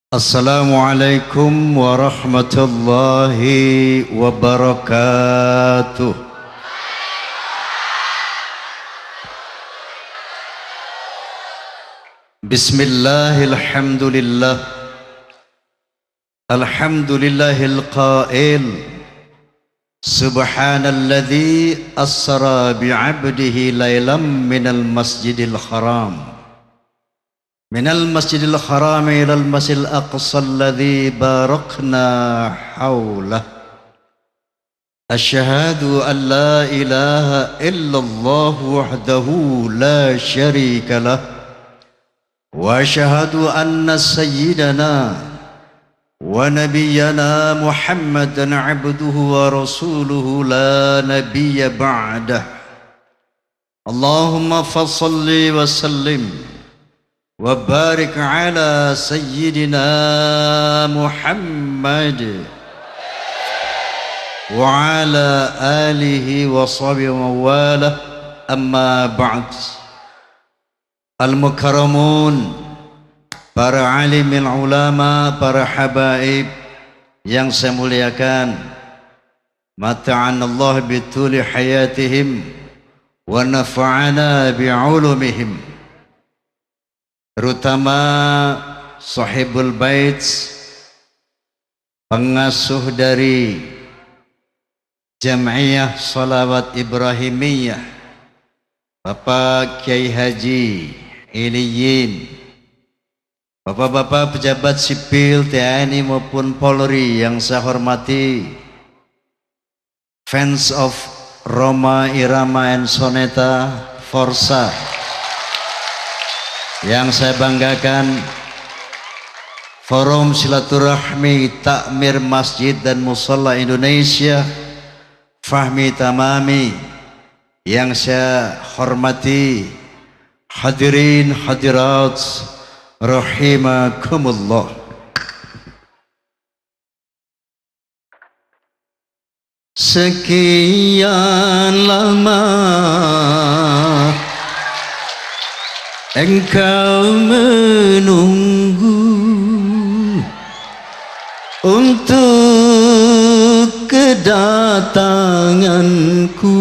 Assalamualaikum warahmatullahi wabarakatuh. Bismillahirrahmanirrahim. Alhamdulillahil qail Subhanalladzi asra bi'abdihi laylam minal masjidil haram Masjidil Haram ilal Masjidil Aqsa alladzi barakna haulah. Asyhadu an la ilaha illallah wahdahu la syarika lah wa asyhadu anna sayyidana wa nabiyyana Muhammadan abduhu wa rasuluhu la nabiyya ba'dah. Allahumma fassalli wa sallim wa barik ala sayyidina Muhammad wa ala alihi wa sahbihi wa wala, amma ba'd. Al-mukarramun, para alimil ulama, para habaib yang saya muliakan, mata'anallah bituli hayatihim wa nafa'ana bi'ulumihim, terutama sahibul bait, pengasuh dari Jam'iyah Shalawat Ibrahimiyah, Bapak Kiai Haji Iliyin, Bapak-bapak pejabat sipil TNI maupun Polri yang saya hormati, fans of Rhoma Irama and Soneta Forza yang saya banggakan, Forum Silaturahmi Takmir Masjid dan Musalla Indonesia, Fahmi Tamami yang saya hormati, hadirin hadirat rahimakumullah. Sekian lama engkau menunggu untuk kedatanganku.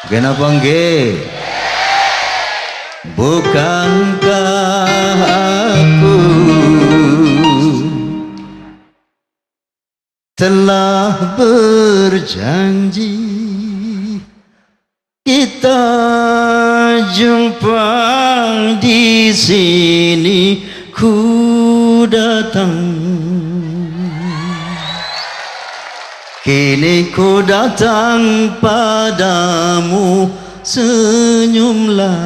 Kenapa nggih? Bukankah aku telah berjanji kita jumpa di sini, ku datang. Kini ku datang padamu, senyumlah,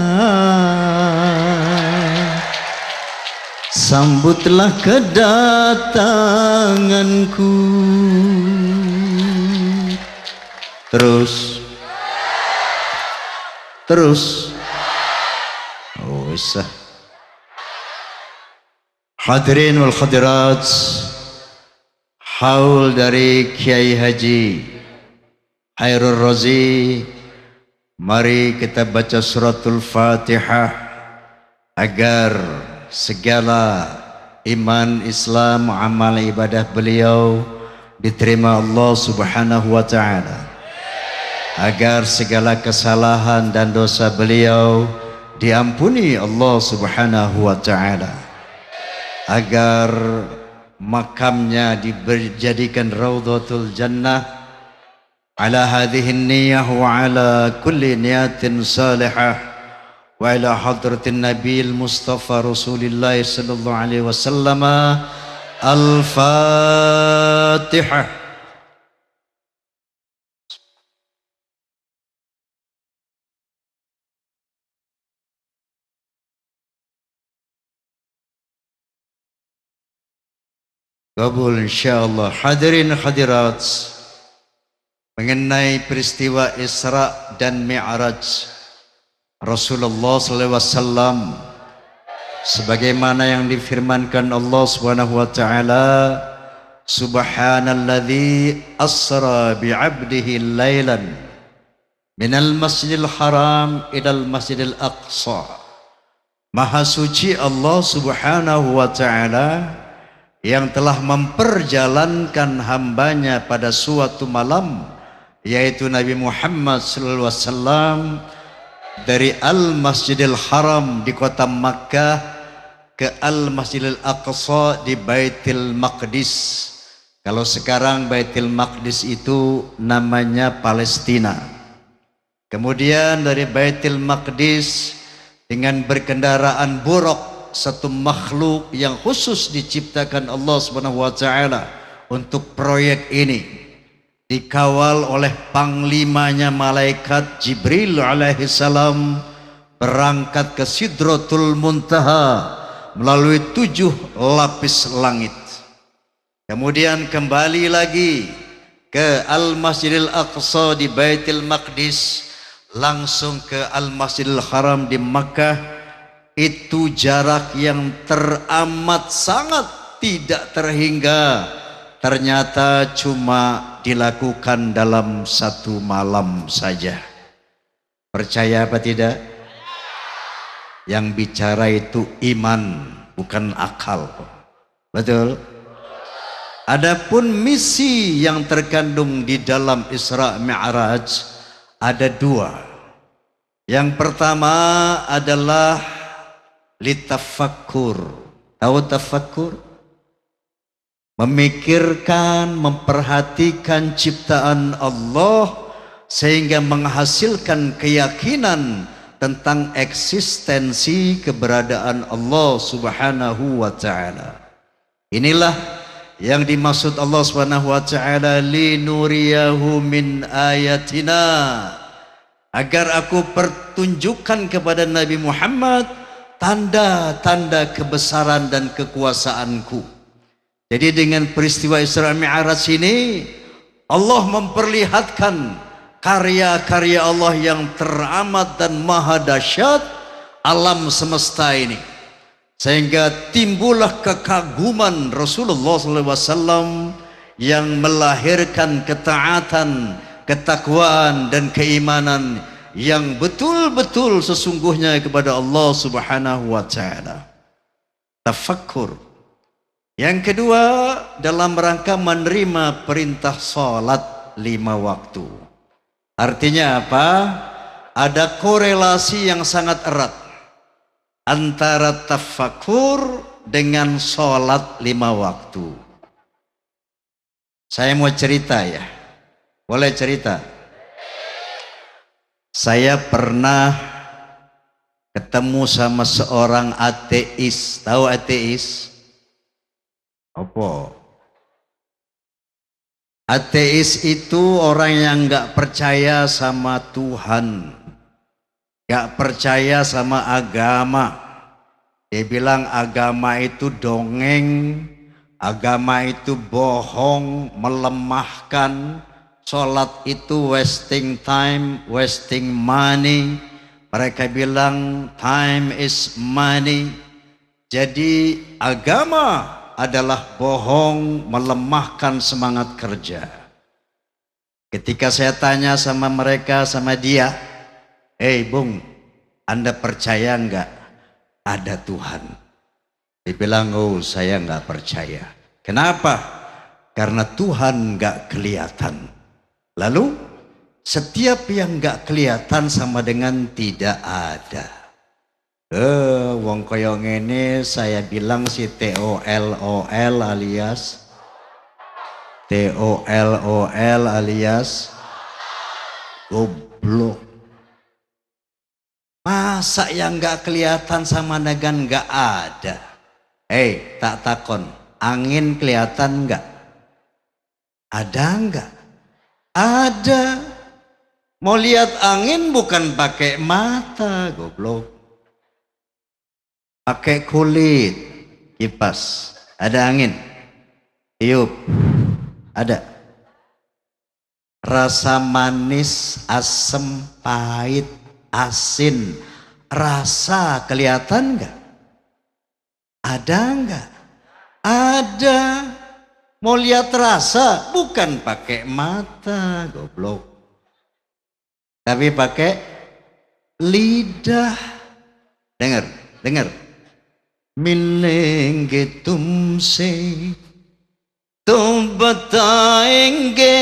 sambutlah kedatanganku. Terus oh bisa. Hadirin wal hadirat, haul dari Kiai Haji Khairul Razi, mari kita baca suratul Fatihah agar segala iman, Islam, amal ibadah beliau diterima Allah Subhanahu wa ta'ala, agar segala kesalahan dan dosa beliau diampuni Allah Subhanahu wa ta'ala, agar makamnya dijadikan raudhatul jannah ala hadhihi niyah wa ala kulli niyatin salihah wa ila hadratin Nabil Mustafa Rasulillah sallallahu alaihi wasallam. Al-Fatihah. Kabul insyaallah. Hadirin hadirat, mengenai peristiwa Isra dan Mi'raj Rasulullah SAW, sebagaimana yang difirmankan Allah Subhanahu wa taala, Subhanalladzi asra bi'abdihi laylan minal masjidil haram ilal masjidil aqsa Maha suci Allah Subhanahu wa ta'ala yang telah memperjalankan hambanya pada suatu malam, yaitu Nabi Muhammad sallallahu alaihi wasallam dari Al-Masjidil Haram di kota Makkah ke Al-Masjidil Aqsa di Baitul Maqdis. Kalau sekarang Baitul Maqdis itu namanya Palestina. Kemudian dari Baitul Maqdis dengan berkendaraan buraq, satu makhluk yang khusus diciptakan Allah Subhanahu wa taala untuk proyek ini, dikawal oleh panglimanya malaikat Jibril alaihi salam, berangkat ke Sidratul Muntaha melalui 7 lapis langit. Kemudian kembali lagi ke Al-Masjidil Aqsa di Baitul Maqdis, langsung ke Al-Masjidil Haram di Makkah. Itu jarak yang teramat sangat tidak terhingga, ternyata cuma dilakukan dalam 1 malam saja. Percaya apa tidak? Yang bicara itu iman, bukan akal. Betul? Adapun misi yang terkandung di dalam Isra Mi'raj ada 2. Yang pertama adalah litafakkur. Tahu tafakkur? Memikirkan, memperhatikan ciptaan Allah sehingga menghasilkan keyakinan tentang eksistensi keberadaan Allah Subhanahu wa taala. Inilah yang dimaksud Allah Subhanahu wa taala, linuriyahu min ayatina, agar aku pertunjukkan kepada Nabi Muhammad tanda-tanda kebesaran dan kekuasaanku. Jadi dengan peristiwa Isra Mi'raj ini Allah memperlihatkan karya-karya Allah yang teramat dan maha dahsyat alam semesta ini, sehingga timbullah kekaguman Rasulullah SAW yang melahirkan ketaatan, ketakwaan dan keimanan yang betul-betul sesungguhnya kepada Allah Subhanahu wa taala. Tafakkur. Yang kedua, dalam rangka menerima perintah salat 5 waktu. Artinya apa? Ada korelasi yang sangat erat antara tafakkur dengan salat 5 waktu. Saya mau cerita ya. Boleh cerita? Saya pernah ketemu sama seorang ateis. Tahu ateis? Apa? Ateis itu orang yang nggak percaya sama Tuhan, nggak percaya sama agama. Dia bilang agama itu dongeng, agama itu bohong, melemahkan. Sholat itu wasting time, wasting money. Mereka bilang time is money. Jadi agama adalah bohong, melemahkan semangat kerja. Ketika saya tanya sama mereka, sama dia, Bung, Anda percaya enggak ada Tuhan? Dia bilang, oh saya enggak percaya. Kenapa? Karena Tuhan enggak kelihatan. Lalu setiap yang enggak kelihatan sama dengan tidak ada. Wong koyo ngene saya bilang si TOLOL alias goblok. Masa yang nggak kelihatan sama dengan nggak ada? Tak takon, angin kelihatan nggak? Ada nggak? Ada. Mau lihat angin bukan pakai mata, goblok. Pakai kulit, kipas, ada angin, tiup, ada. Rasa manis, asam, pahit, asin, rasa kelihatan enggak? Ada enggak? Ada. Mau lihat rasa bukan pakai mata, goblok. Tapi pakai lidah. Dengar. Dengar. Milenge tumse तुम बताएंगे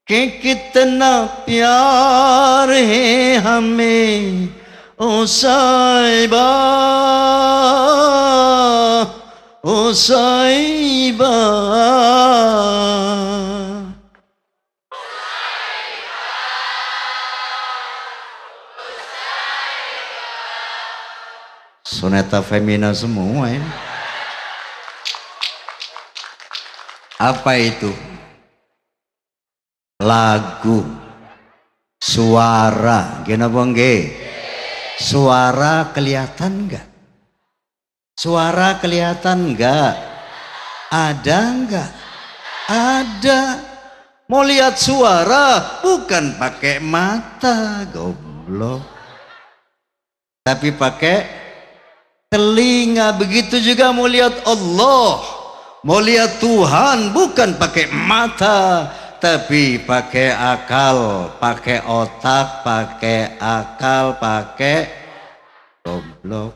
कि कितना प्यार है हमें ओ साहिबा ओ साहिबा soneta femina semua ini. Apa itu? Lagu, suara, kenapa nggih? Suara kelihatan enggak? Suara kelihatan enggak? Ada enggak? Ada. Mau lihat suara bukan pakai mata, goblok. Tapi pakai telinga. Begitu juga mau lihat Allah. Mau lihat Tuhan bukan pakai mata, tapi pakai akal, pakai otak, pakai akal, pakai goblok.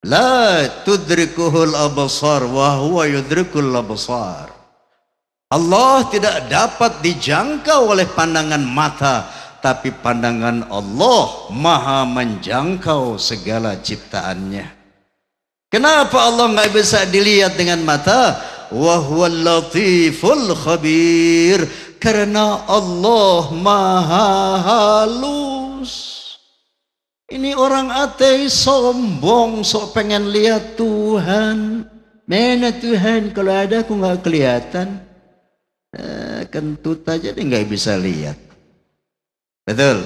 La tudrikuhul absar wa huwa yudrikul absar. Allah tidak dapat dijangkau oleh pandangan mata, tapi pandangan Allah maha menjangkau segala ciptaannya. Kenapa Allah nggak bisa dilihat dengan mata? Wa huwal latiful khabir. Karena Allah maha halus. Ini orang ateis sombong, sok pengen lihat Tuhan. Mana Tuhan? Kalau ada aku nggak kelihatan. Kentut aja dia nggak bisa lihat. Betul?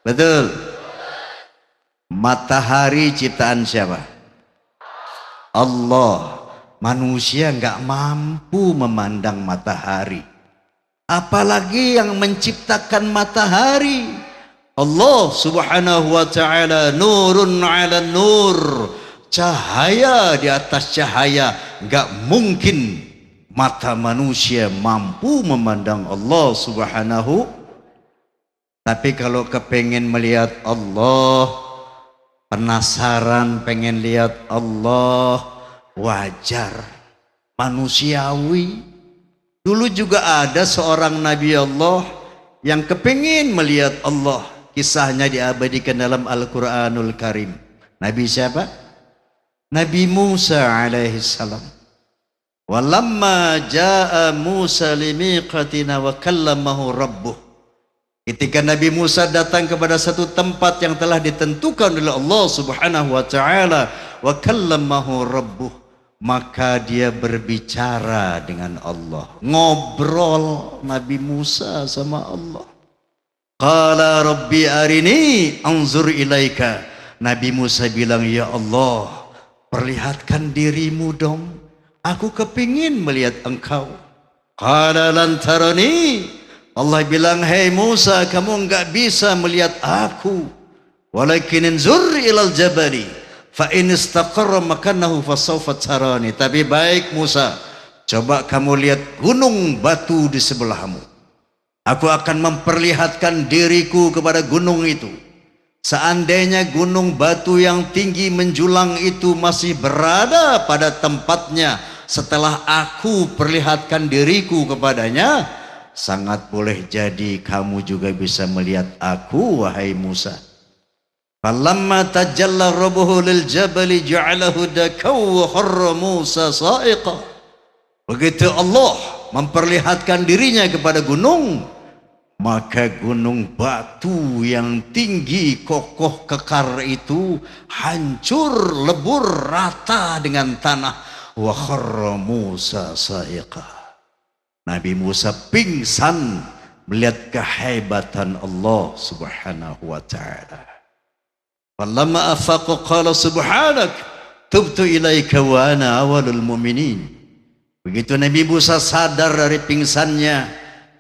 Betul? Matahari ciptaan siapa? Allah. Manusia nggak mampu memandang matahari, apalagi yang menciptakan matahari. Allah subhanahu wa ta'ala nurun ala nur, cahaya di atas cahaya. Nggak mungkin mata manusia mampu memandang Allah subhanahu. Tapi kalau kepengen melihat Allah, penasaran pengen lihat Allah, wajar, manusiawi. Dulu juga ada seorang Nabi Allah yang kepingin melihat Allah. Kisahnya diabadikan dalam Al-Quranul Karim. Nabi siapa? Nabi Musa alaihissalam. Walamma ja'a Musa limiqatina wa kallamahu rabbuh. Ketika Nabi Musa datang kepada satu tempat yang telah ditentukan oleh Allah subhanahu wa ta'ala, wa kallamahu rabbuh, maka dia berbicara dengan Allah, ngobrol Nabi Musa sama Allah. Qala rabbi arini anzur ilaika. Nabi Musa bilang, ya Allah, perlihatkan dirimu dong, aku kepingin melihat engkau. Qala lan tarani. Allah bilang, hei Musa, kamu enggak bisa melihat aku. Walakin anzur ilal jabali fa in istaqarra makanahu fasawfa tarani. Tapi baik Musa, coba kamu lihat gunung batu di sebelahmu. Aku akan memperlihatkan diriku kepada gunung itu. Seandainya gunung batu yang tinggi menjulang itu masih berada pada tempatnya setelah aku perlihatkan diriku kepadanya, sangat boleh jadi kamu juga bisa melihat aku, wahai Musa. Falamma tajalla rabbuhu lil jabali ja'alahu dakaw wa kharra Musa sa'iqa. Begitu Allah memperlihatkan dirinya kepada gunung, maka gunung batu yang tinggi kokoh kekar itu hancur lebur rata dengan tanah. Wa kharra Musa sa'iqa. Nabi Musa pingsan melihat kehebatan Allah subhanahu wa ta'ala. Falamma afaqa qala subhanak tubtu ilaika wa ana awalul mu'minin. Begitu Nabi Musa sadar dari pingsannya,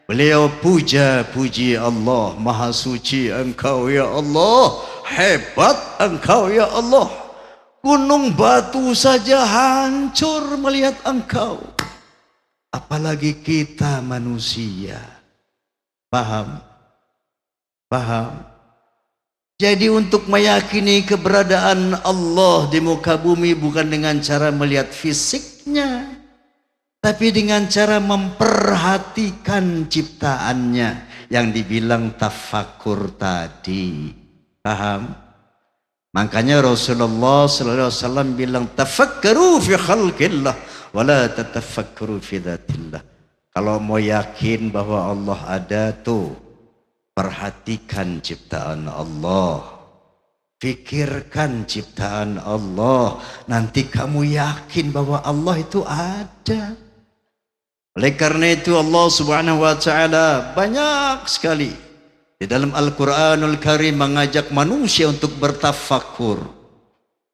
beliau puji Allah, maha suci engkau ya Allah, hebat engkau ya Allah. Gunung batu saja hancur melihat engkau, apalagi kita manusia. Paham? Paham? Jadi untuk meyakini keberadaan Allah di muka bumi bukan dengan cara melihat fisiknya, tapi dengan cara memperhatikan ciptaannya yang dibilang tafakur tadi. Paham? Makanya Rasulullah sallallahu alaihi wasallam bilang tafakkaru fi khalqillah wa la tatafakkaru fi dzatillah. Kalau mau yakin bahwa Allah ada tuh, perhatikan ciptaan Allah. Pikirkan ciptaan Allah. Nanti kamu yakin bahwa Allah itu ada. Oleh karena itu Allah subhanahu wa ta'ala banyak sekali di dalam Al-Quranul Karim mengajak manusia untuk bertafakur,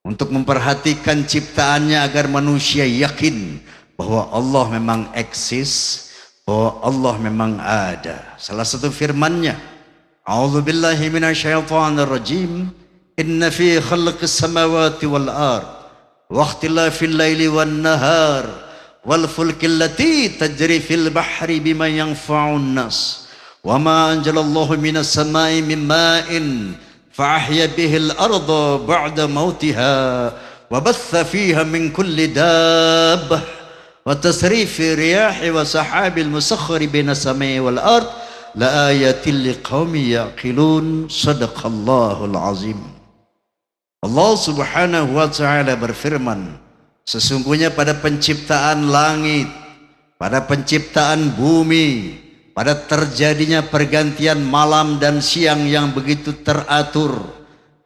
untuk memperhatikan ciptaannya agar manusia yakin bahwa Allah memang eksis, bahwa Allah memang ada. Salah satu firman-Nya, A'udzu billahi minasyaitonir rajim, inna fi khalqis samawati wal ard wa ikhtilafil laili wan nahar wal fulki allati tajri fil bahri bima yanfa'un nas wa ma anjalallahu minas samai min ma'in fa ahya bihil arda ba'da mautiha wa batha fiha min kulli dabbah wa tasrifi riyahi wa sahabil musakhkhari baina samai wal ard la ayatil liqaumi yaqilun. Sadaqallahul azim. Allah subhanahu wa ta'ala berfirman, sesungguhnya pada penciptaan langit, pada penciptaan bumi, pada terjadinya pergantian malam dan siang yang begitu teratur,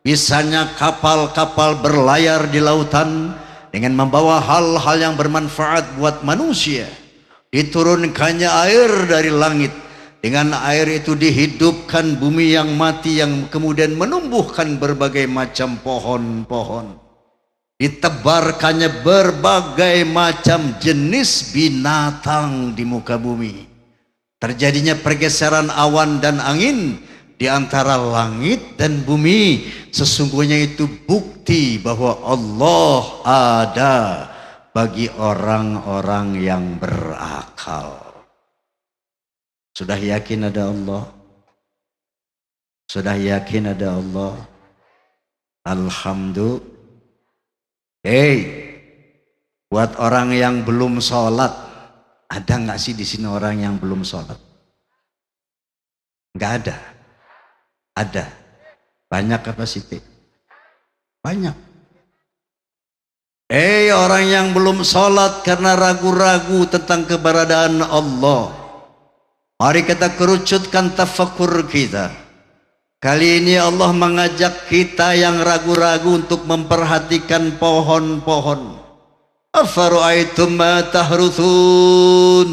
bisanya kapal-kapal berlayar di lautan dengan membawa hal-hal yang bermanfaat buat manusia, diturunkannya air dari langit, dengan air itu dihidupkan bumi yang mati yang kemudian menumbuhkan berbagai macam pohon-pohon, ditebarkannya berbagai macam jenis binatang di muka bumi, terjadinya pergeseran awan dan angin di antara langit dan bumi. Sesungguhnya itu bukti bahwa Allah ada bagi orang-orang yang berakal. Sudah yakin ada Allah? Sudah yakin ada Allah? Alhamdulillah. Buat orang yang belum sholat, ada nggak sih di sini orang yang belum sholat? Nggak ada. Ada. Banyak apa sih? Banyak. Orang yang belum sholat karena ragu-ragu tentang keberadaan Allah, mari kita kerucutkan tafakur kita. Kali ini Allah mengajak kita yang ragu-ragu untuk memperhatikan pohon-pohon. Afara'aitum ma tahruthun?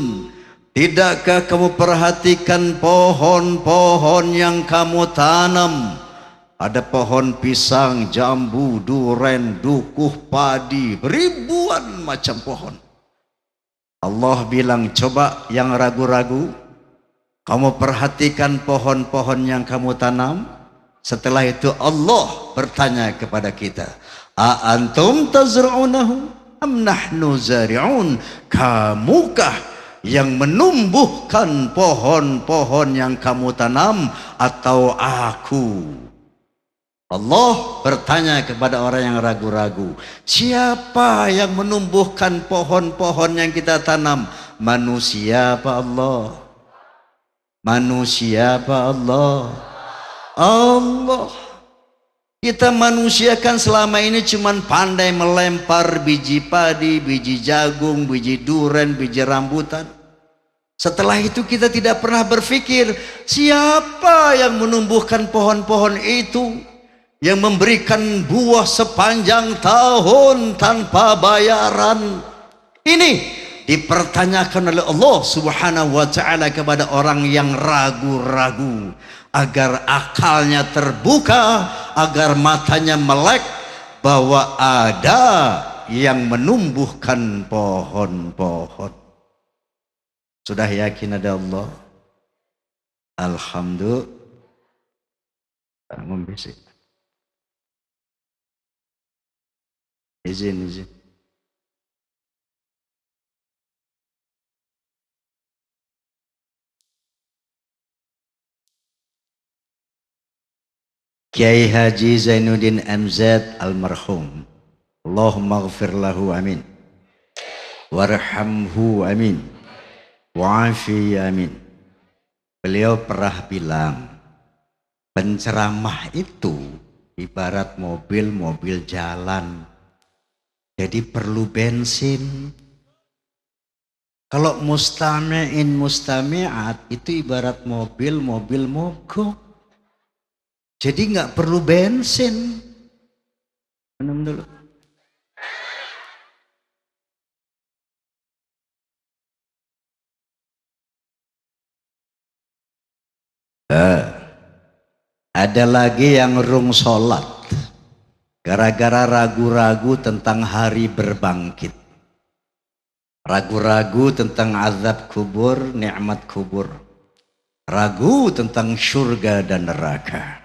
Tidakkah kamu perhatikan pohon-pohon yang kamu tanam? Ada pohon pisang, jambu, duren, dukuh, padi, ribuan macam pohon. Allah bilang, coba yang ragu-ragu, kamu perhatikan pohon-pohon yang kamu tanam. Setelah itu Allah bertanya kepada kita, a antum tazra'unahu am nahnu zari'un? Kamukah yang menumbuhkan pohon-pohon yang kamu tanam atau aku? Allah bertanya kepada orang yang ragu-ragu, siapa yang menumbuhkan pohon-pohon yang kita tanam? Manusia apa Allah? Manusia apa Allah? Allah. Kita manusia kan selama ini cuman pandai melempar biji padi, biji jagung, biji duren, biji rambutan. Setelah itu kita tidak pernah berpikir siapa yang menumbuhkan pohon-pohon itu, yang memberikan buah sepanjang tahun tanpa bayaran. Ini dipertanyakan oleh Allah subhanahu wa ta'ala kepada orang yang ragu-ragu, agar akalnya terbuka, agar matanya melek bahwa ada yang menumbuhkan pohon-pohon. Sudah yakin ada Allah? Alhamdulillah. Membisik. Izin. Kiai Haji Zainuddin MZ almarhum. Allahumma ghfir lahu amin. Warhamhu amin. Wa'afi amin. Beliau pernah bilang, penceramah itu ibarat mobil jalan. Jadi perlu bensin. Kalau mustami'in mustami'at itu ibarat mobil mogok. Jadi nggak perlu bensin. Minum dulu. Ada lagi yang rung sholat gara-gara ragu-ragu tentang hari berbangkit, ragu-ragu tentang azab kubur, nikmat kubur, ragu tentang surga dan neraka.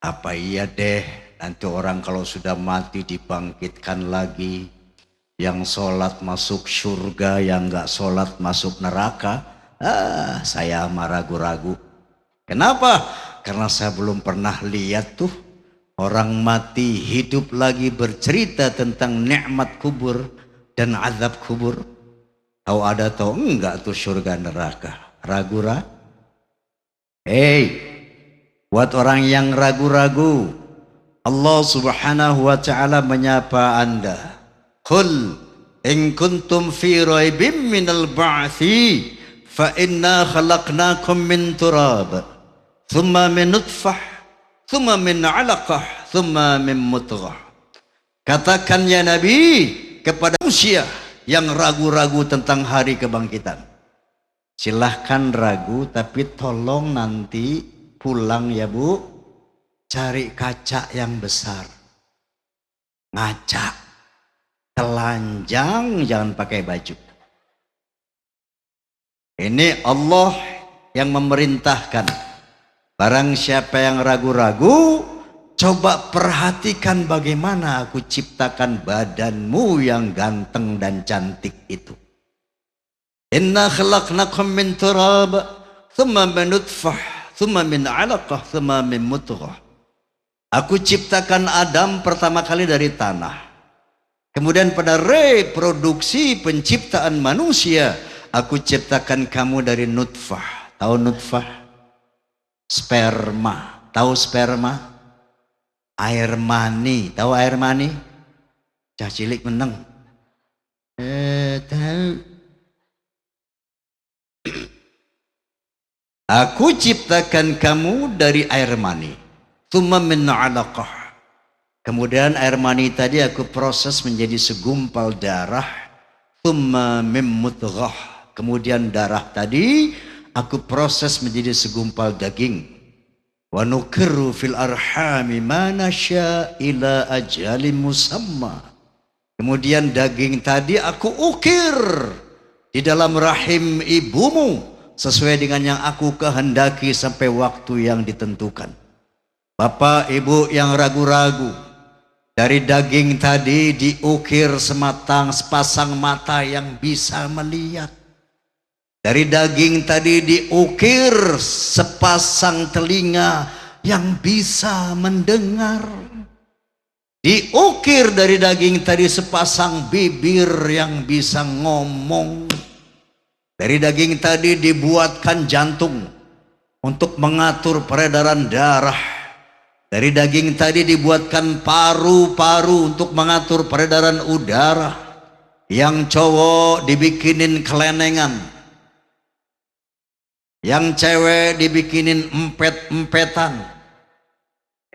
Apa iya deh nanti orang kalau sudah mati dibangkitkan lagi, yang sholat masuk surga, yang nggak sholat masuk neraka? Saya mah ragu-ragu. Kenapa? Karena saya belum pernah lihat tuh orang mati hidup lagi bercerita tentang nikmat kubur dan azab kubur. Tahu ada tahu enggak tuh surga neraka? Ragu-ragu. Buat orang yang ragu-ragu, Allah Subhanahu wa taala menyapa Anda. Qul in kuntum fi raibim minal ba'tsi fa inna khalaqnakum min turab. Thumma min nutfah, thumma min alaqah, thumma min mudghah. Katakan ya Nabi kepada manusia yang ragu-ragu tentang hari kebangkitan. Silahkan ragu, tapi tolong nanti pulang ya Bu, cari kaca yang besar. Ngaca, telanjang, jangan pakai baju. Ini Allah yang memerintahkan. Barang siapa yang ragu-ragu, coba perhatikan bagaimana aku ciptakan badanmu yang ganteng dan cantik itu. Inna khalaqnakum min turab, thumma min nutfah, thumma min alaqah, thumma min mudghah. Aku ciptakan Adam pertama kali dari tanah. Kemudian pada reproduksi penciptaan manusia, aku ciptakan kamu dari nutfah. Tahu nutfah? Sperma. Tahu sperma? Air mani. Tahu air mani? Cah cilik meneng. Tahu. Aku ciptakan kamu dari air mani. Tsumma min 'alaqah. Kemudian air mani tadi aku proses menjadi segumpal darah. Tsumma min mudghah. Kemudian darah tadi aku proses menjadi segumpal daging. Wa nuqirru fil arhami ma nasya ila ajalin musamma. Kemudian daging tadi aku ukir di dalam rahim ibumu sesuai dengan yang aku kehendaki sampai waktu yang ditentukan. Bapak Ibu yang ragu-ragu, dari daging tadi diukir sepasang mata yang bisa melihat. Dari daging tadi diukir sepasang telinga yang bisa mendengar. Diukir dari daging tadi sepasang bibir yang bisa ngomong. Dari daging tadi dibuatkan jantung untuk mengatur peredaran darah. Dari daging tadi dibuatkan paru-paru untuk mengatur peredaran udara. Yang cowok dibikinin kelenengan. Yang cewek dibikinin empet-empetan.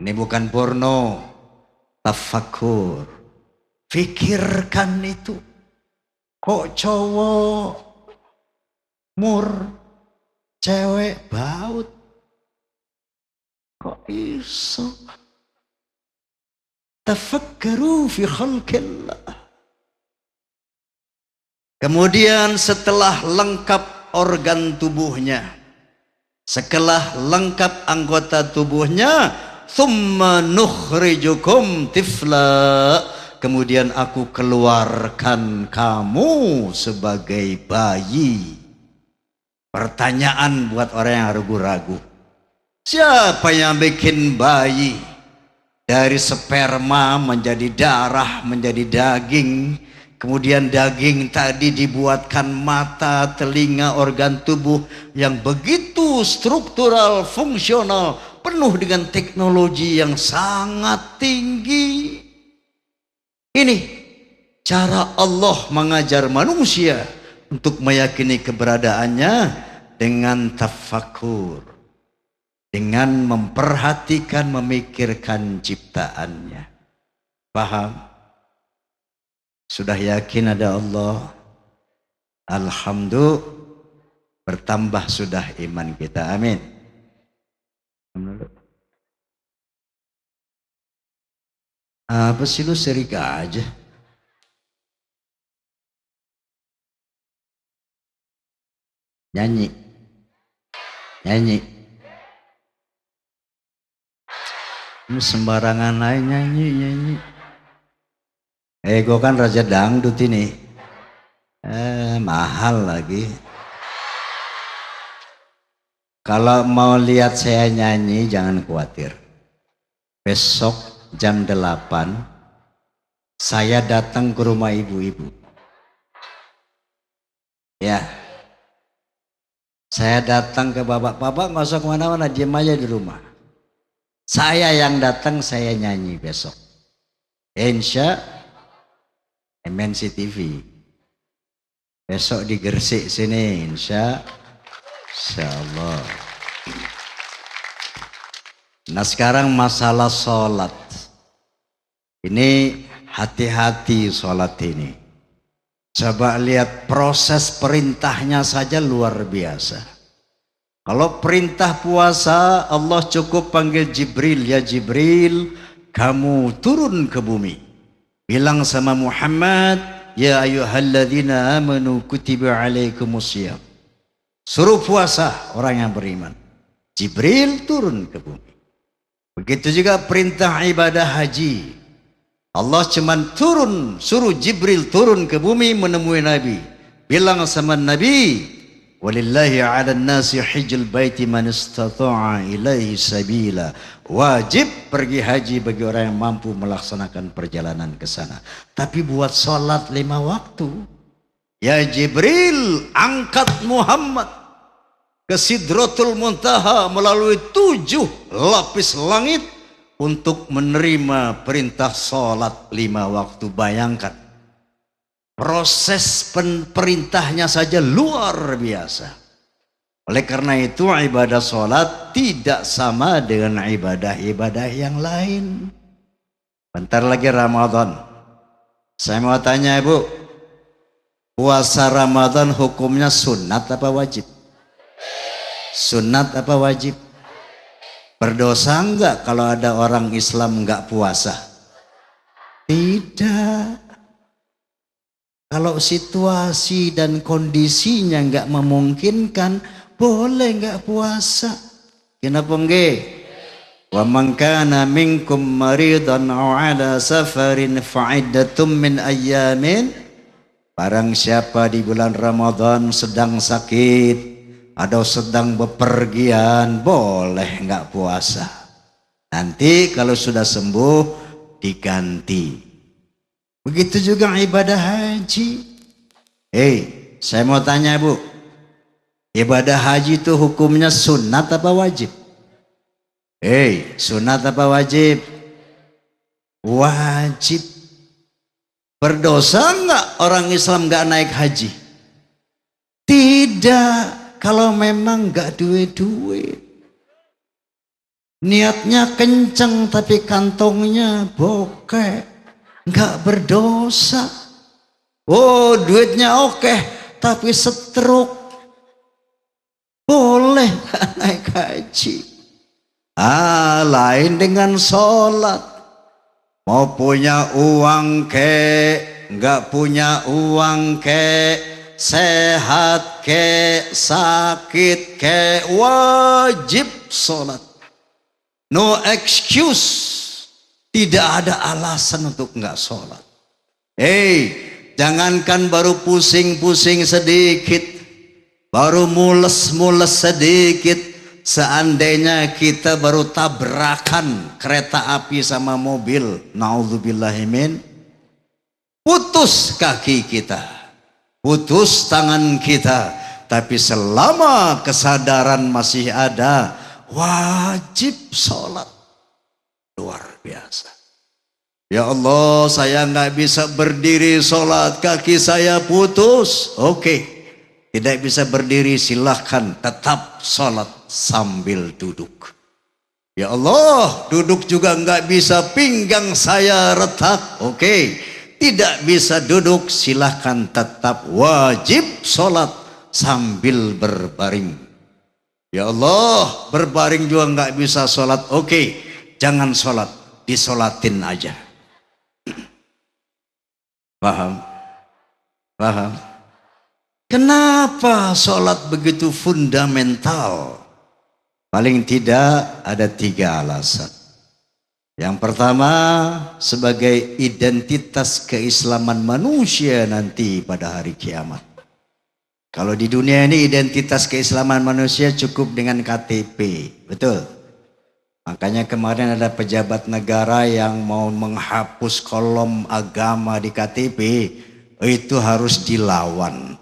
Ini bukan porno. Tafakur. Fikirkan itu. Kok cowok mur, cewek baut? Kok iso? Tafakkaru fi khalqillah. Kemudian setelah lengkap organ tubuhnya, setelah lengkap anggota tubuhnya, thumma nukhrijukum tifla, kemudian aku keluarkan kamu sebagai bayi. Pertanyaan buat orang yang ragu-ragu, siapa yang bikin bayi? Dari sperma menjadi darah, menjadi daging. Kemudian daging tadi dibuatkan mata, telinga, organ tubuh yang begitu struktural, fungsional, penuh dengan teknologi yang sangat tinggi. Ini cara Allah mengajar manusia untuk meyakini keberadaannya dengan tafakur, dengan memperhatikan, memikirkan ciptaannya. Paham? Sudah yakin ada Allah? Alhamdulillah, bertambah sudah iman kita. Amin. Apa sih lu serik aja? Nyanyi. Ini sembarangan aja nyanyi. Gue kan raja dangdut ini. Mahal lagi. Kalau mau lihat saya nyanyi jangan khawatir. Besok jam 8 saya datang ke rumah ibu-ibu. Ya. Saya datang ke bapak-bapak, nggak usah kemana-mana, diam aja di rumah. Saya yang datang, saya nyanyi besok. Insya MNC TV. Besok di Gresik sini, insya Allah. Nah sekarang masalah sholat. Ini hati-hati sholat ini. Coba lihat proses perintahnya saja luar biasa. Kalau perintah puasa, Allah cukup panggil Jibril, ya Jibril, kamu turun ke bumi. Bilang sama Muhammad, ya ayyuhalladzina amanu kutiba alaikumusiyam. Suruh puasa orang yang beriman. Jibril turun ke bumi. Begitu juga perintah ibadah haji. Allah cuman turun, suruh Jibril turun ke bumi menemui Nabi. Bilang sama Nabi, walillahi 'alan nasi hijjul baiti man istata'a ilaihi sabila. Wajib pergi haji bagi orang yang mampu melaksanakan perjalanan ke sana. Tapi buat sholat 5 waktu. Ya Jibril, angkat Muhammad ke Sidratul Muntaha melalui 7 lapis langit untuk menerima perintah sholat 5 waktu. Bayangkan. Proses perintahnya saja luar biasa. Oleh karena itu ibadah sholat tidak sama dengan ibadah-ibadah yang lain. Bentar lagi Ramadan. Saya mau tanya Ibu, puasa Ramadan hukumnya sunat apa wajib? Sunat apa wajib? Berdosa enggak kalau ada orang Islam enggak puasa? Tidak. Kalau situasi dan kondisinya enggak memungkinkan, boleh enggak puasa. Kenapa enggak? Wa man kana minkum maridan aw ala safarin fa'iddatum min ayyamin. Barang siapa di bulan Ramadan sedang sakit atau sedang bepergian, boleh enggak puasa. Nanti kalau sudah sembuh diganti. Begitu juga ibadah haji. Saya mau tanya Bu, ibadah haji itu hukumnya sunat apa wajib? Sunat apa wajib? Wajib. Berdosa enggak orang Islam enggak naik haji? Tidak, kalau memang enggak duit-duit. Niatnya kenceng tapi kantongnya bokeh, enggak berdosa. Oh, duitnya oke, tapi stroke, boleh naik haji. Lain dengan sholat. Mau punya uang ke, enggak punya uang ke, sehat ke, sakit ke, wajib sholat. No excuse. Tidak ada alasan untuk enggak sholat. Jangankan baru pusing-pusing sedikit, baru mules-mules sedikit, seandainya kita baru tabrakan kereta api sama mobil, naudzubillahimin, putus kaki kita, putus tangan kita, tapi selama kesadaran masih ada, wajib sholat. Luar biasa. Ya Allah, saya nggak bisa berdiri sholat, kaki saya putus. Oke, tidak bisa berdiri, silahkan tetap sholat sambil duduk. Ya Allah, duduk juga nggak bisa, pinggang saya retak. Oke, tidak bisa duduk, silahkan tetap wajib sholat sambil berbaring. Ya Allah, berbaring juga nggak bisa sholat. Oke, jangan sholat, disolatin aja. Paham? Paham? Kenapa sholat begitu fundamental? Paling tidak ada 3 alasan. Yang pertama, sebagai identitas keislaman manusia nanti pada hari kiamat. Kalau di dunia ini identitas keislaman manusia cukup dengan KTP, betul? Makanya kemarin ada pejabat negara yang mau menghapus kolom agama di KTP, itu harus dilawan.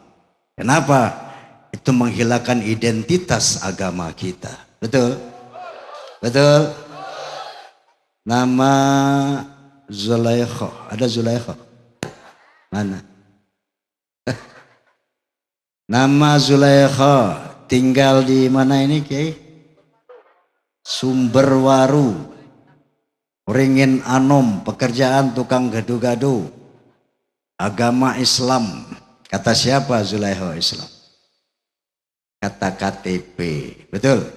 Kenapa? Itu menghilangkan identitas agama kita. Betul? Betul? Nama Zulaikha, ada Zulaikha? Mana? Nama Zulaikha tinggal di mana ini, Kiai? Sumberwaru, Ringin Anom, pekerjaan tukang gado-gado, agama Islam. Kata siapa Zulaikha Islam? Kata KTP, betul?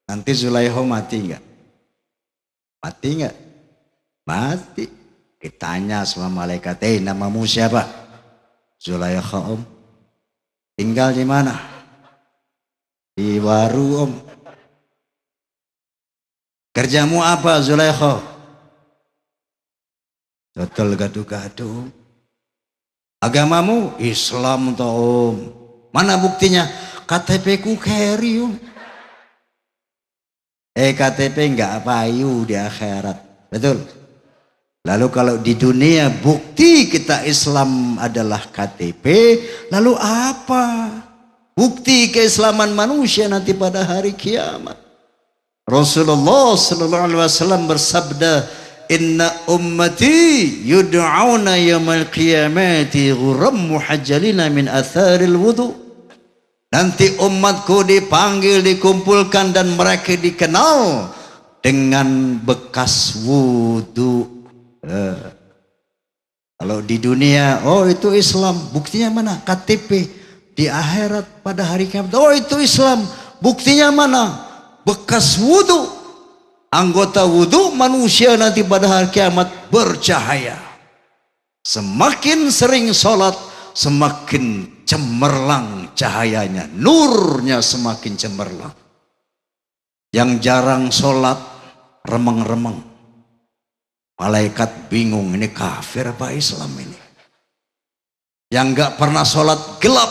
Nanti Zulaikha mati enggak? Mati enggak? Mati. Ditanya sama malaikat, namamu siapa? Zulaikha om. Tinggal di mana? Di Waru om. Kerjamu apa Zulaikha? Total gado-gado. Agamamu Islam toh om. Mana buktinya? KTP ku carry om. KTP enggak payu di akhirat. Betul? Lalu kalau di dunia bukti kita Islam adalah KTP, lalu apa? Bukti keislaman manusia nanti pada hari kiamat. Rasulullah sallallahu alaihi wasallam bersabda, "Inna ummati yud'auna yaumil qiyamati ghurram muhajjalina min atharil wudu." Nanti umatku dipanggil, dikumpulkan dan mereka dikenal dengan bekas wudu. Kalau di dunia, oh itu Islam, buktinya mana? KTP. Di akhirat pada hari kiamat, oh itu Islam, buktinya mana? Bekas wudu. Anggota wudu manusia nanti pada hari kiamat bercahaya. Semakin sering sholat, semakin cemerlang cahayanya, nurnya semakin cemerlang. Yang jarang sholat, remeng-remeng. Malaikat bingung, ini kafir apa Islam ini? Yang gak pernah sholat gelap,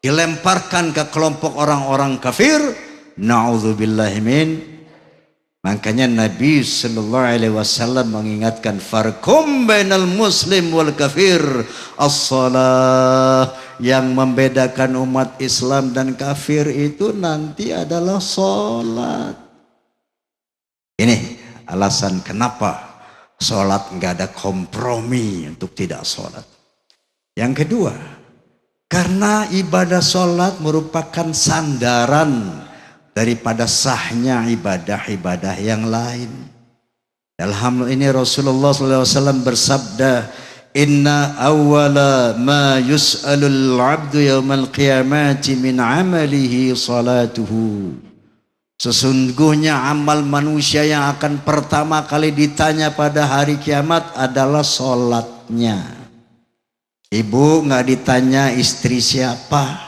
dilemparkan ke kelompok orang-orang kafir. Na'udzubillahimin. Makanya Nabi sallallahu alaihi wasallam mengingatkan, farqum bainal muslim wal kafir as-shalah. Yang membedakan umat Islam dan kafir itu nanti adalah sholat. Ini alasan kenapa sholat nggak ada kompromi untuk tidak sholat. Yang kedua, karena ibadah sholat merupakan sandaran daripada sahnya ibadah-ibadah yang lain. Dalam hal ini Rasulullah SAW bersabda, "Inna awwala ma yus'alul 'abdu yawmal qiyamati min 'amalihi salatuhu." Sesungguhnya amal manusia yang akan pertama kali ditanya pada hari kiamat adalah sholatnya. Ibu nggak ditanya istri siapa,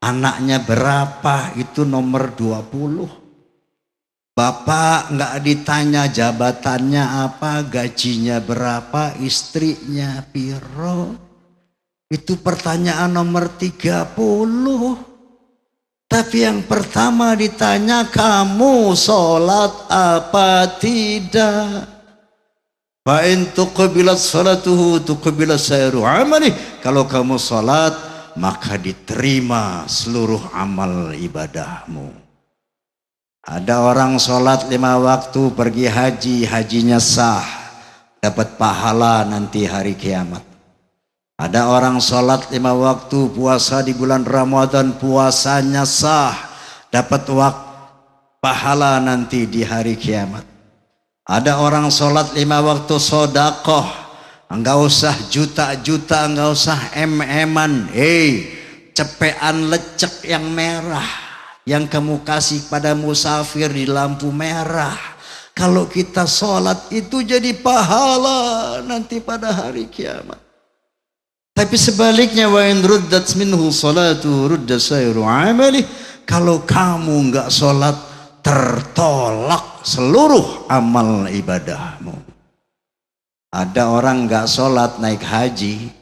anaknya berapa, itu nomor 20. Bapak nggak ditanya jabatannya apa, gajinya berapa, istrinya piro. Itu pertanyaan nomor 30. Tapi yang pertama ditanya, kamu sholat apa tidak? Fa in tuqbilat salatuhu tuqbilat sairu amali. Kalau kamu sholat, maka diterima seluruh amal ibadahmu. Ada orang sholat 5 waktu, pergi haji, hajinya sah, dapat pahala nanti hari kiamat. Ada orang sholat 5 waktu, puasa di bulan Ramadan, puasanya sah, dapat pahala nanti di hari kiamat. Ada orang sholat 5 waktu sodakoh, enggak usah juta-juta, enggak usah em-eman, cepean lecek yang merah yang kamu kasih pada musafir di lampu merah. Kalau kita sholat itu jadi pahala nanti pada hari kiamat. Tapi sebaliknya, wa in ruddat minhu salatu rudda sairu amali. Kalau kamu enggak sholat, tertolak seluruh amal ibadahmu. Ada orang enggak sholat naik haji,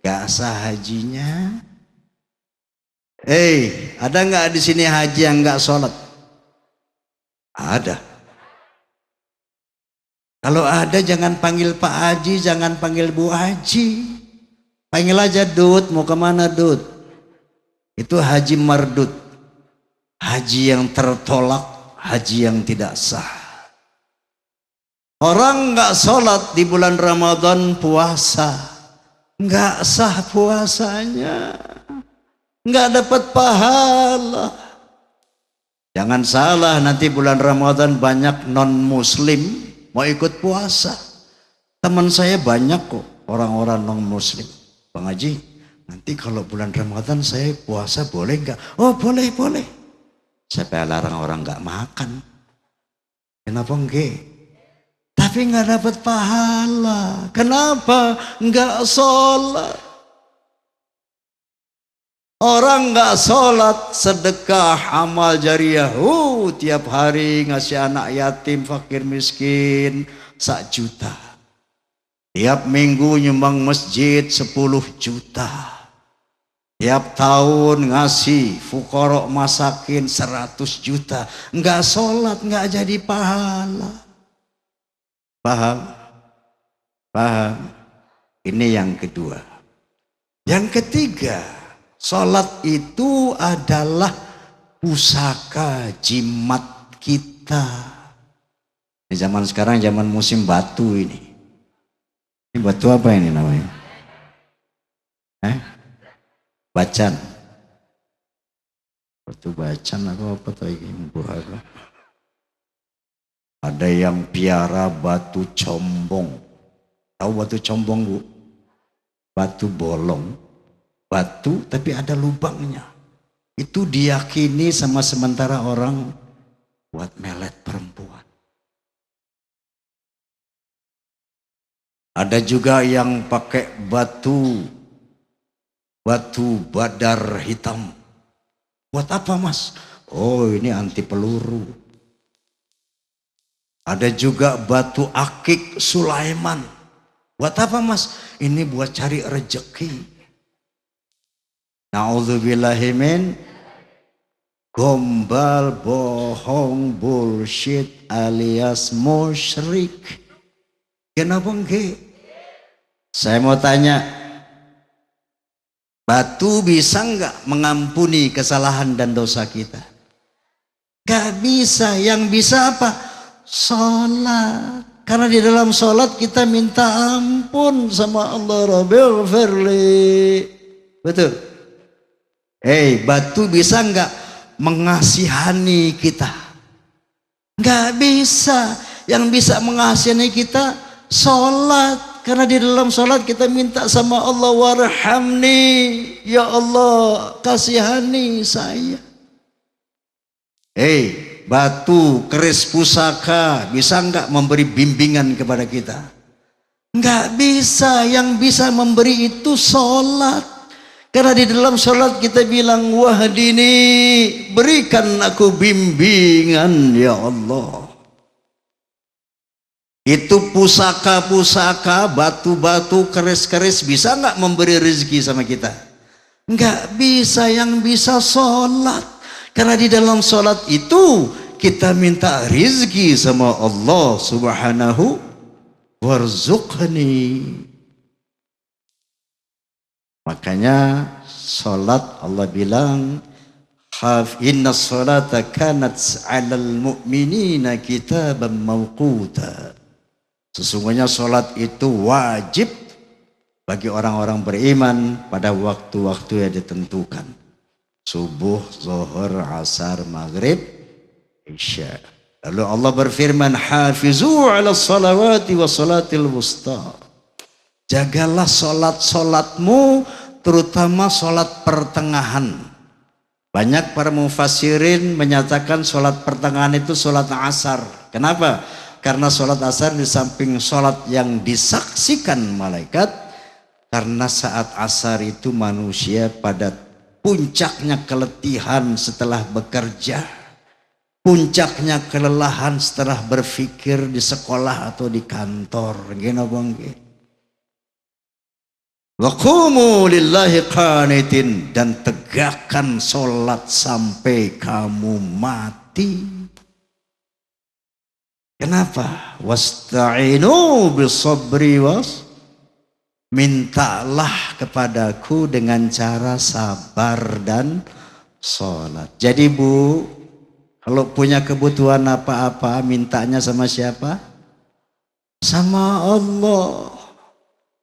enggak sah hajinya. Ada enggak di sini haji yang enggak sholat? Ada. Kalau ada, jangan panggil Pak Haji, jangan panggil Bu Haji. Panggil aja Dut, mau kemana Dut? Itu haji mardut, haji yang tertolak, haji yang tidak sah. Orang nggak sholat di bulan Ramadan, puasa nggak sah puasanya, nggak dapat pahala. Jangan salah, nanti bulan Ramadan banyak non muslim mau ikut puasa. Teman saya banyak kok orang-orang non muslim. Bang Haji, nanti kalau bulan Ramadan saya puasa boleh enggak? Oh boleh, boleh. Siapa larang orang enggak makan? Kenapa enggak? Tapi enggak dapat pahala. Kenapa? Enggak sholat. Orang enggak sholat, sedekah, amal jariah. Tiap hari ngasih anak yatim, fakir miskin 1 juta. Tiap minggu nyumbang masjid 10 juta. Tiap tahun ngasih fuqara masakin 100 juta. Enggak sholat, enggak jadi pahala. Paham? Paham? Ini yang kedua. Yang ketiga, sholat itu adalah pusaka jimat kita. Di zaman sekarang, zaman musim batu ini. Ini batu apa ini namanya? Bacan. Batu bacan atau apa tadi? Ada yang piara batu combong. Tahu batu combong, Bu? Batu bolong. Batu tapi ada lubangnya. Itu diyakini sama sementara orang buat melet perempuan. Ada juga yang pakai batu badar hitam. Buat apa, Mas? Oh, ini anti peluru. Ada juga batu akik Sulaiman. Buat apa, Mas? Ini buat cari rezeki. Na'udzubillahi min gombal, bohong, bullshit alias musyrik. Kenapa enggak? Saya mau tanya, batu bisa enggak mengampuni kesalahan dan dosa kita? Gak bisa. Yang bisa apa? Sholat. Karena di dalam sholat kita minta ampun sama Allah. Rabbil firli. Betul? Batu bisa enggak mengasihani kita? Gak bisa. Yang bisa mengasihani kita sholat. Karena di dalam sholat kita minta sama Allah, warhamni, ya Allah kasihani saya. Batu, keris pusaka bisa enggak memberi bimbingan kepada kita? Enggak bisa. Yang bisa memberi itu sholat. Karena di dalam sholat kita bilang, wahdini, berikan aku bimbingan ya Allah. Itu pusaka-pusaka, batu-batu, keris-keris bisa nggak memberi rezeki sama kita? Enggak bisa yang bisa sholat. Karena di dalam sholat itu kita minta rizki sama Allah subhanahu warzuqni. Makanya sholat Allah bilang inna sholata kanat 'alal mu'minina kitaban mawquta. Sesungguhnya sholat itu wajib bagi orang-orang beriman pada waktu-waktu yang ditentukan. Subuh, zuhur, asar, maghrib, isya. Lalu Allah berfirman, hafizu ala salawati wa salatil wusta. Jagalah solat-solatmu, terutama solat pertengahan. Banyak para mufassirin menyatakan solat pertengahan itu solat asar. Kenapa? Karena solat asar di samping solat yang disaksikan malaikat. Karena saat asar itu manusia pada puncaknya keletihan setelah bekerja, puncaknya kelelahan setelah berpikir di sekolah atau di kantor. Wa qumu lillahi qanitin, dan tegakkan solat sampai kamu mati. Kenapa? Wasta'inu bisabri mintalah kepadaku dengan cara sabar dan sholat. Jadi Bu, kalau punya kebutuhan apa-apa, mintanya sama siapa? Sama Allah.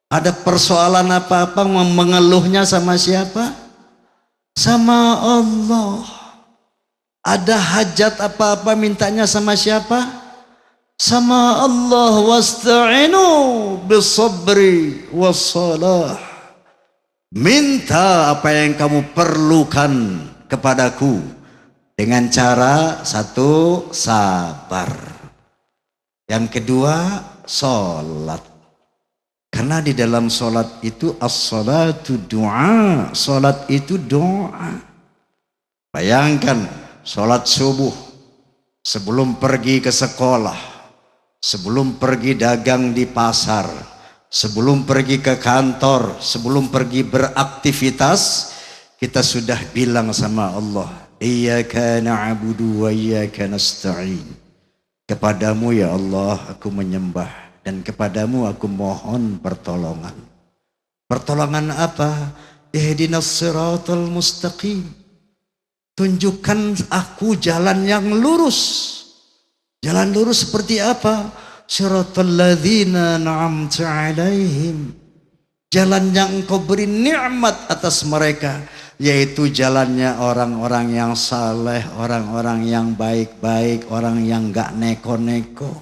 Ada persoalan apa-apa, mengeluhnya sama siapa? Sama Allah. Ada hajat apa-apa, mintanya sama siapa? Sama Allah. Wasta'inu bisabri wassalah. Minta apa yang kamu perlukan kepadaku dengan cara satu, sabar. Yang kedua, sholat. Karena di dalam sholat itu as-salatu du'a. Sholat itu doa. Bayangkan sholat subuh sebelum pergi ke sekolah, sebelum pergi dagang di pasar, sebelum pergi ke kantor, sebelum pergi beraktivitas, kita sudah bilang sama Allah, iyyaka na'budu wa iyyaka nasta'in. Kepadamu ya Allah aku menyembah, dan kepadamu aku mohon pertolongan. Pertolongan apa? Ihdinas siratal mustaqim. Tunjukkan aku jalan yang lurus. Jalan lurus seperti apa? Siratal ladzina an'amta 'alaihim. Jalan yang engkau beri nikmat atas mereka, yaitu jalannya orang-orang yang saleh, orang-orang yang baik-baik, orang yang enggak neko-neko.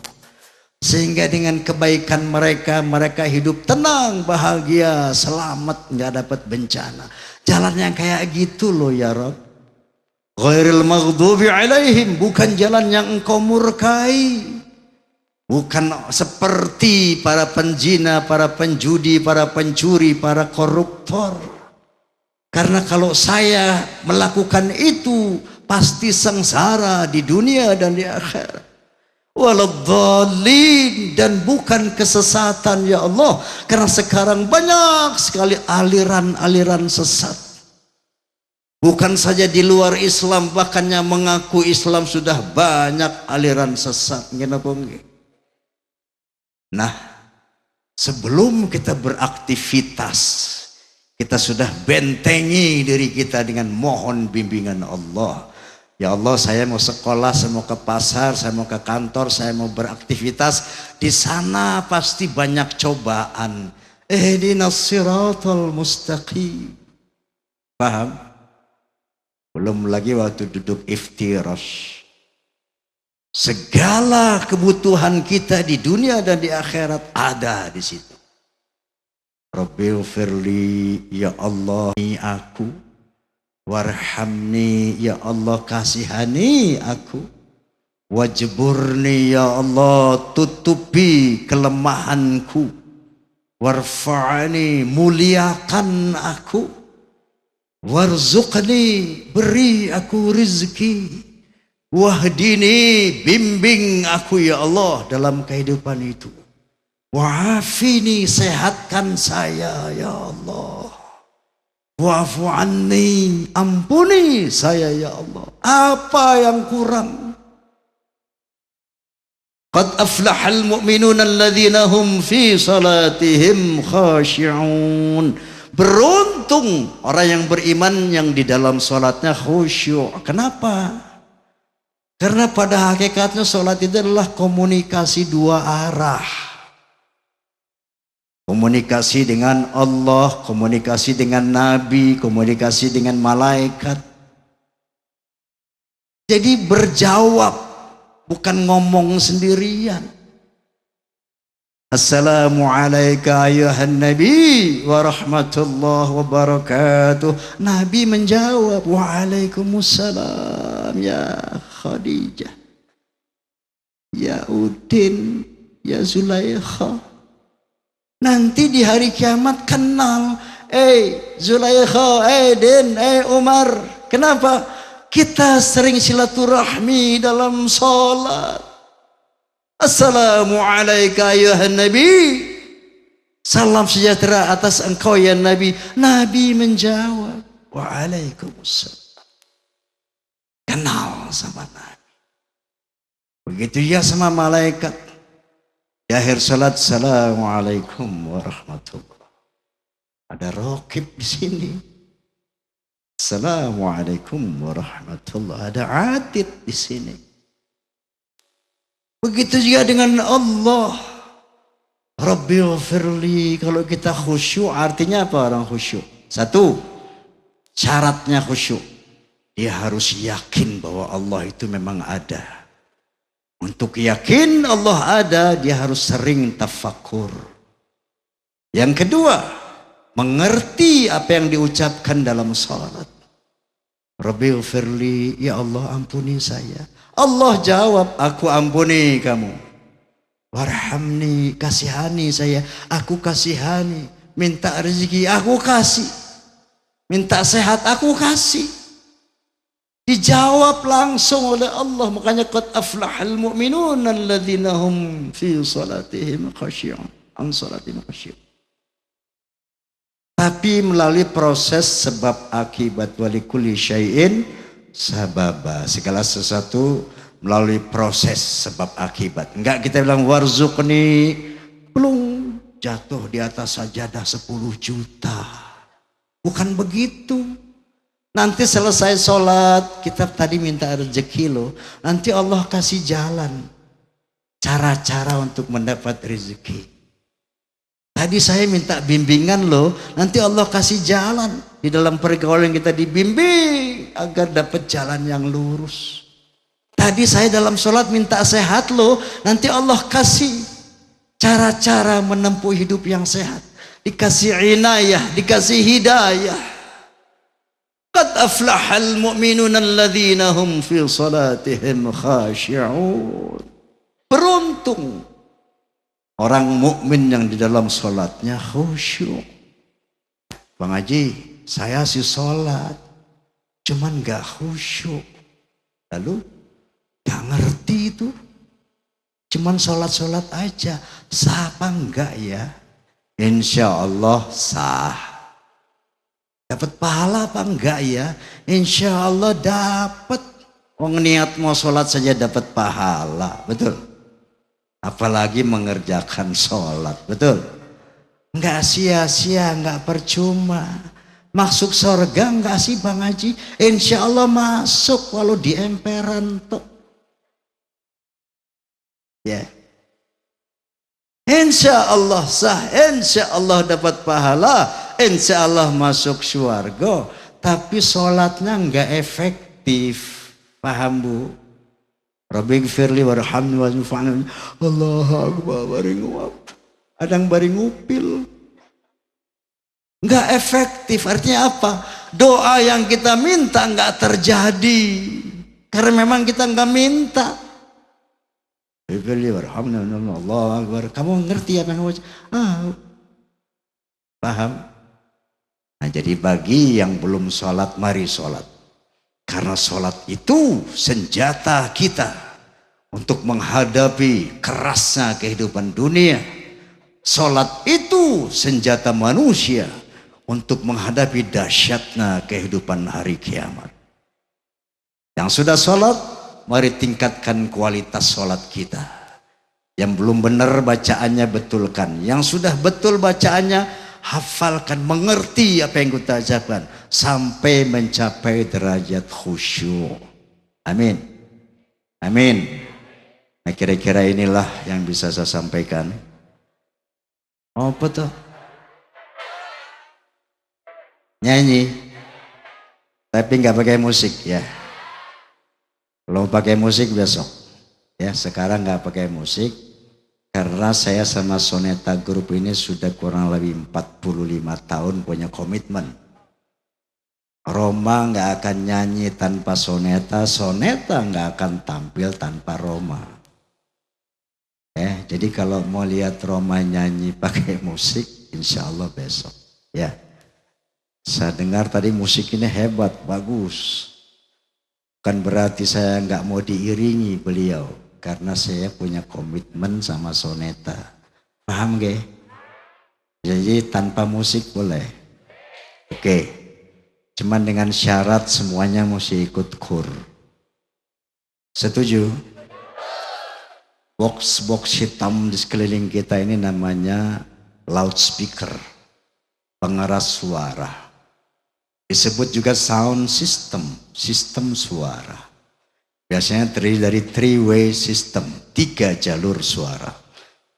Sehingga dengan kebaikan mereka, mereka hidup tenang, bahagia, selamat, enggak dapat bencana. Jalan yang kayak gitu loh ya Rabb. Ghairil maghdubi alaihim, bukan jalan yang engkau murkai, bukan seperti para penjina, para penjudi, para pencuri, para koruptor. Karena kalau saya melakukan itu pasti sengsara di dunia dan di akhirat. Waladhdallin, dan bukan kesesatan ya Allah, karena sekarang banyak sekali aliran-aliran sesat. Bukan saja di luar Islam, bahkan yang mengaku Islam sudah banyak aliran sesat. Nah, sebelum kita beraktivitas, kita sudah bentengi diri kita dengan mohon bimbingan Allah. Ya Allah, saya mau sekolah, saya mau ke pasar, saya mau ke kantor, saya mau beraktivitas. Di sana pasti banyak cobaan. Ihdinas siratal mustaqim. Paham? Belum lagi waktu duduk iftirash. Segala kebutuhan kita di dunia dan di akhirat ada di situ. Rabbighfirli, ya Allah aku. Warhamni, ya Allah kasihani aku. Wajburni, ya Allah tutupi kelemahanku. Warfa'ani, muliakan aku. Warzuqni, beri aku rizki. Wahdini, bimbing aku ya Allah dalam kehidupan itu. Wa'afini, sehatkan saya ya Allah. Wa'fu anni, ampuni saya ya Allah. Apa yang kurang? Qad aflahal mu'minuna alladzina hum fi salatihim khashi'un. Beruntung orang yang beriman yang di dalam salatnya khusyuk. Kenapa? Karena pada hakikatnya salat itu adalah komunikasi dua arah. Komunikasi dengan Allah, komunikasi dengan Nabi, komunikasi dengan malaikat. Jadi berjawab, bukan ngomong sendirian. Assalamualaikum ayuhan Nabi wa rahmatullahi wa barakatuh. Nabi menjawab, waalaikumsalam ya Khadijah, ya Udin, ya Zulaikha. Nanti di hari kiamat kenal, Zulaikha, Din, Umar. Kenapa? Kita sering silaturahmi dalam sholat. Assalamualaikum ayuhan Nabi. Salam sejahtera atas engkau ya Nabi. Nabi menjawab, waalaikumsalam. Kenal sama Nabi. Begitu ya sama malaikat. Di akhir salat, assalamualaikum warahmatullahi. Ada raqib di sini. Assalamualaikum warahmatullahi. Ada atid di sini. Begitu juga dengan Allah. Rabbighfirli. Kalau kita khusyuk, artinya apa orang khusyuk? Satu, syaratnya khusyuk. Dia harus yakin bahwa Allah itu memang ada. Untuk yakin Allah ada, dia harus sering tafakur. Yang kedua, mengerti apa yang diucapkan dalam salat. Rabbighfirli, ya Allah ampuni saya. Allah jawab, aku ampuni kamu. Warhamni, kasihani saya, aku kasihani. Minta rezeki, aku kasih. Minta sehat, aku kasih. Dijawab langsung oleh Allah. Makanya qad aflahal mu'minuna alladzina hum fi salatihim khashi'un. An salatihim khashi'un. Tapi melalui proses sebab akibat walikulli syai'in sababa. Segala sesuatu melalui proses sebab akibat. Enggak kita bilang warzuqni, belum jatuh di atas sajadah 10 juta. Bukan begitu. Nanti selesai sholat, kita tadi minta rezeki loh. Nanti Allah kasih jalan. Cara-cara untuk mendapat rezeki. Tadi saya minta bimbingan loh. Nanti Allah kasih jalan. Di dalam pergaulan kita dibimbing agar dapat jalan yang lurus. Tadi saya dalam sholat minta sehat loh. Nanti Allah kasih cara-cara menempuh hidup yang sehat. Dikasih inayah, dikasih hidayah. Qad aflahal mu'minuna alladzina hum fi salatihim khashi'un. Beruntung orang mukmin yang di dalam salatnya khusyuk. Bang Haji, saya sih salat, cuman gak khusyuk. Lalu gak ngerti itu. Cuman salat-salat aja. Sah apa enggak ya? Insya Allah sah. Dapat pahala apa enggak ya? Insya Allah dapat. Wong niat mau sholat saja dapat pahala, betul? Apalagi mengerjakan sholat, betul? Enggak sia-sia, enggak percuma. Masuk surga enggak sih Bang Haji? Insya Allah masuk walau di emperan tuh. Ya. Insya Allah sah, insya Allah dapat pahala. Insya Allah masuk syurga, tapi sholatnya enggak efektif. Paham Bu? Rabbighfirli warhamni wa'afini. Allahu Akbar, baring nguap. Adang baring ngupil. Enggak efektif. Artinya apa? Doa yang kita minta enggak terjadi. Karena memang kita enggak minta. Rabbighfirli warhamni Allahu Akbar. Kamu ngerti apa yang kamu paham? Nah, jadi bagi yang belum sholat, mari sholat. Karena sholat itu senjata kita untuk menghadapi kerasnya kehidupan dunia. Sholat itu senjata manusia untuk menghadapi dahsyatnya kehidupan hari kiamat. Yang sudah sholat, mari tingkatkan kualitas sholat kita. Yang belum benar bacaannya betulkan. Yang sudah betul bacaannya, hafalkan, mengerti apa yang kita ucapkan sampai mencapai derajat khusyuk. Amin. Amin. Nah, kira-kira inilah yang bisa saya sampaikan. Apa tuh? Nyanyi, tapi nggak pakai musik ya. Kalau pakai musik besok, ya sekarang nggak pakai musik karena saya sama Soneta Group ini sudah kurang lebih 45 tahun punya komitmen. Roma nggak akan nyanyi tanpa Soneta, Soneta nggak akan tampil tanpa Roma. Jadi kalau mau lihat Roma nyanyi pakai musik, insya Allah besok. Ya, saya dengar tadi musik ini hebat, bagus. Bukan berarti saya nggak mau diiringi beliau, karena saya punya komitmen sama Soneta. Paham gak? Jadi tanpa musik boleh. Oke. Cuman dengan syarat semuanya mesti ikut kur. Setuju? Box-box hitam di sekeliling kita ini namanya loudspeaker, pengeras suara. Disebut juga sound system, sistem suara. Biasanya terdiri dari three-way system, 3 jalur suara.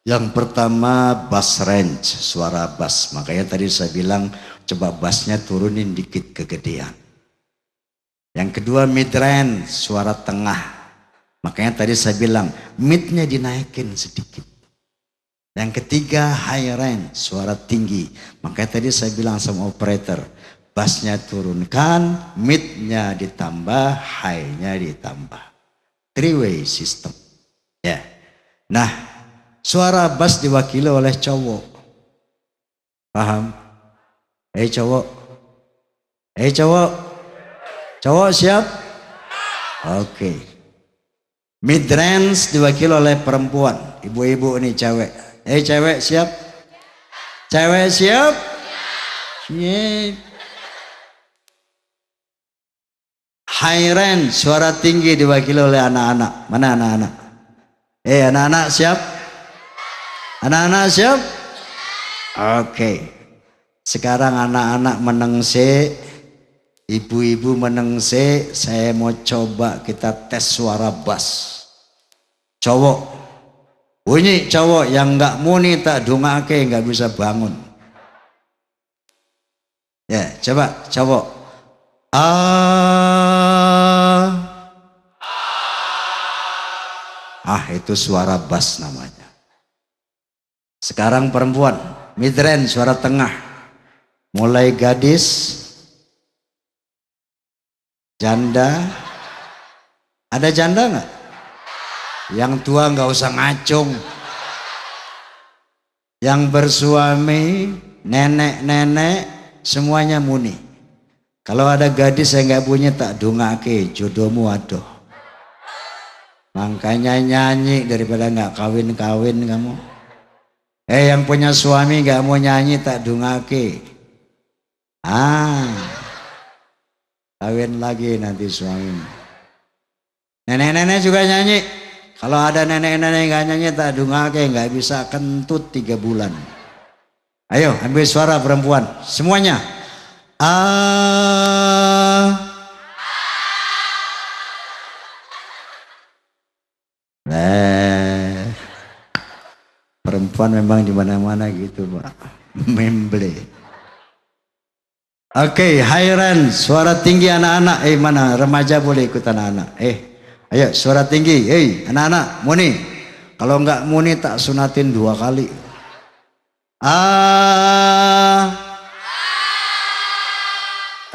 Yang pertama bass range, suara bass. Makanya tadi saya bilang coba bassnya turunin dikit kegedean. Yang kedua mid range, suara tengah. Makanya tadi saya bilang midnya dinaikin sedikit. Yang ketiga high range, suara tinggi. Makanya tadi saya bilang sama operator, bassnya turunkan, midnya ditambah, high-nya ditambah. Three-way system. Ya. Nah, suara bass diwakili oleh cowok. Paham? Cowok. Cowok. Cowok siap? Oke. Mid range diwakili oleh perempuan. Ibu-ibu nih cewek. Cewek siap? Cewek siap? Siap. High range, suara tinggi diwakili oleh anak-anak. Mana anak-anak? Anak-anak siap? Anak-anak siap? Oke. Sekarang anak-anak meneng C, ibu-ibu meneng C. Saya mau coba kita tes suara bass. Cowok. Bunyi cowok yang nggak muni tak dungake nggak bisa bangun. Ya, coba cowok. Itu suara bass namanya. Sekarang perempuan, mid range, suara tengah. Mulai gadis, janda. Ada janda nggak? Yang tua nggak usah ngacung. Yang bersuami, nenek-nenek, semuanya muni. Kalau ada gadis yang nggak punya tak dungake, jodohmu aduh. Makanya nyanyi daripada nggak kawin-kawin kamu. Yang punya suami nggak mau nyanyi tak dungake. Kawin lagi nanti suami. Nenek-nenek juga nyanyi. Kalau ada nenek-nenek nggak nyanyi tak dungake, nggak bisa kentut 3 bulan. Ayo ambil suara perempuan semuanya. Perempuan memang di mana-mana gitu, Pak. Memble. Oke, high range, suara tinggi anak-anak. Mana remaja boleh ikut anak-anak. Ayo suara tinggi. Anak-anak muni. Kalau enggak muni tak sunatin 2 kali.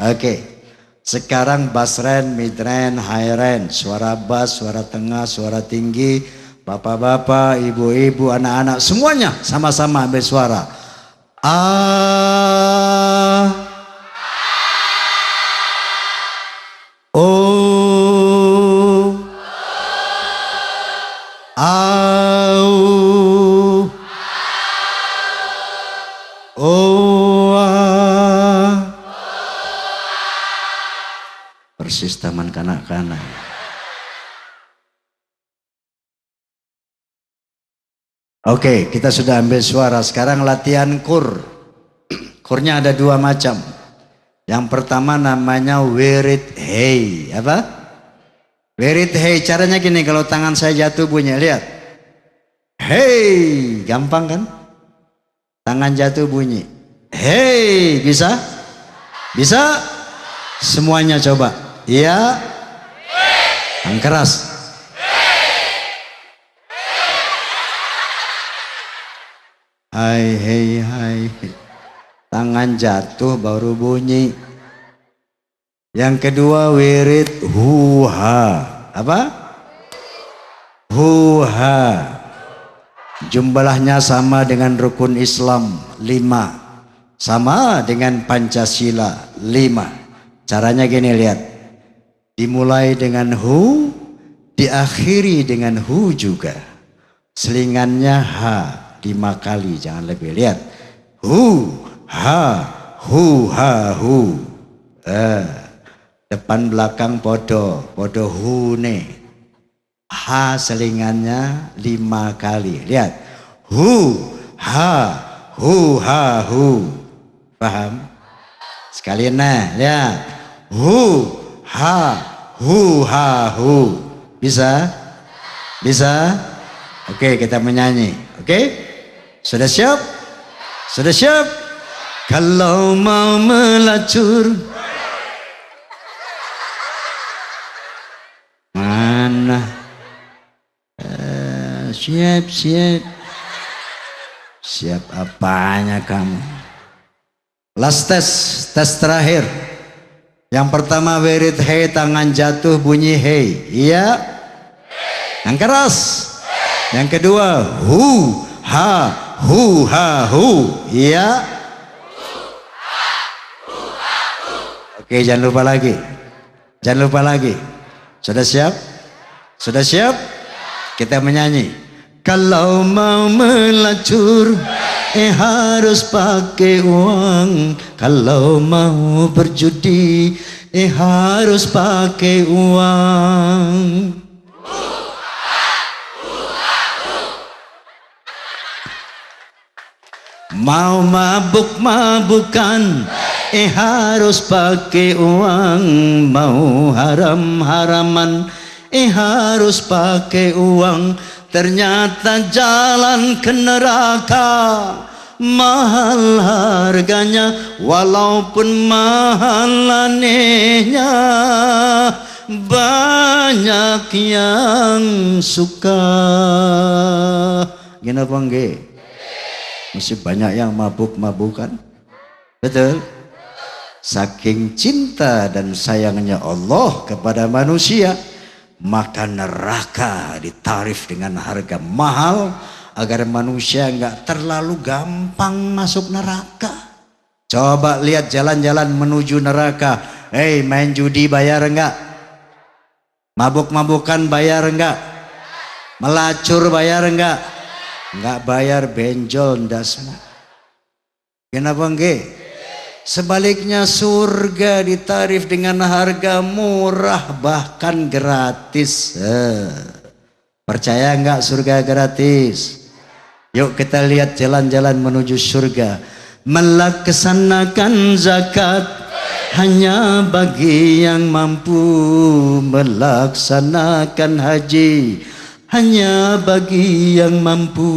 Oke. Sekarang bass range, mid range, high range, suara bass, suara tengah, suara tinggi. Bapak-bapak, ibu-ibu, anak-anak, semuanya sama-sama ambil suara. persis taman kanak-kanak. Oke, kita sudah ambil suara. Sekarang latihan kur. Kurnya ada dua macam. Yang pertama namanya wirid hey. Apa? Wirid hey. Caranya gini, kalau tangan saya jatuh bunyi, lihat. Hey, gampang kan? Tangan jatuh bunyi. Hey, bisa? Bisa? Semuanya coba. Iya. Yang keras. Hai, hey, hai. Tangan jatuh baru bunyi. Yang kedua wirid huha. Apa? Huha. Jumlahnya sama dengan rukun Islam 5. Sama dengan Pancasila 5. Caranya gini, lihat. Dimulai dengan hu, diakhiri dengan hu juga. Selingannya ha 5 kali, jangan lebih. Lihat. Hu, ha, hu, ha, hu. Depan belakang podo, podo hu ne. Ha selingannya 5 kali. Lihat. Hu, ha, hu, ha, hu. Paham? Sekalian nah, lihat. Hu, ha, hu, ha, hu. Bisa? Bisa? Oke, kita menyanyi. Oke? Sudah siap? Sudah siap? Kalau mau melacur, mana? Siap, siap. Siap apanya kamu? Last tes terakhir. Yang pertama wirid hey, tangan jatuh bunyi hey. Iya? Yang keras. Yang kedua hu, ha, hu, ha, hu. Iya? Oke, jangan lupa lagi. Jangan lupa lagi. Sudah siap? Sudah siap? Kita menyanyi. Kalau mau melacur, harus pakai uang. Kalau mau berjudi, harus pakai uang. Mau mabuk-mabukan, harus pakai uang. Mau haram-haraman, harus pakai uang. Ternyata jalan ke neraka mahal harganya, walaupun mahal anehnya, banyak yang suka. Gini apa enggak? Masih banyak yang mabuk-mabukan. Betul? Saking cinta dan sayangnya Allah kepada manusia, maka neraka ditarif dengan harga mahal agar manusia enggak terlalu gampang masuk neraka. Coba lihat jalan-jalan menuju neraka. Hei, main judi bayar enggak? Mabuk-mabukan bayar enggak? Melacur bayar enggak? Enggak bayar, benjol dasar. Kenapa enggak? Sebaliknya surga ditarif dengan harga murah, bahkan gratis. Percaya enggak surga gratis? Yuk kita lihat jalan-jalan menuju surga. Melaksanakan zakat hanya bagi yang mampu. Melaksanakan haji hanya bagi yang mampu.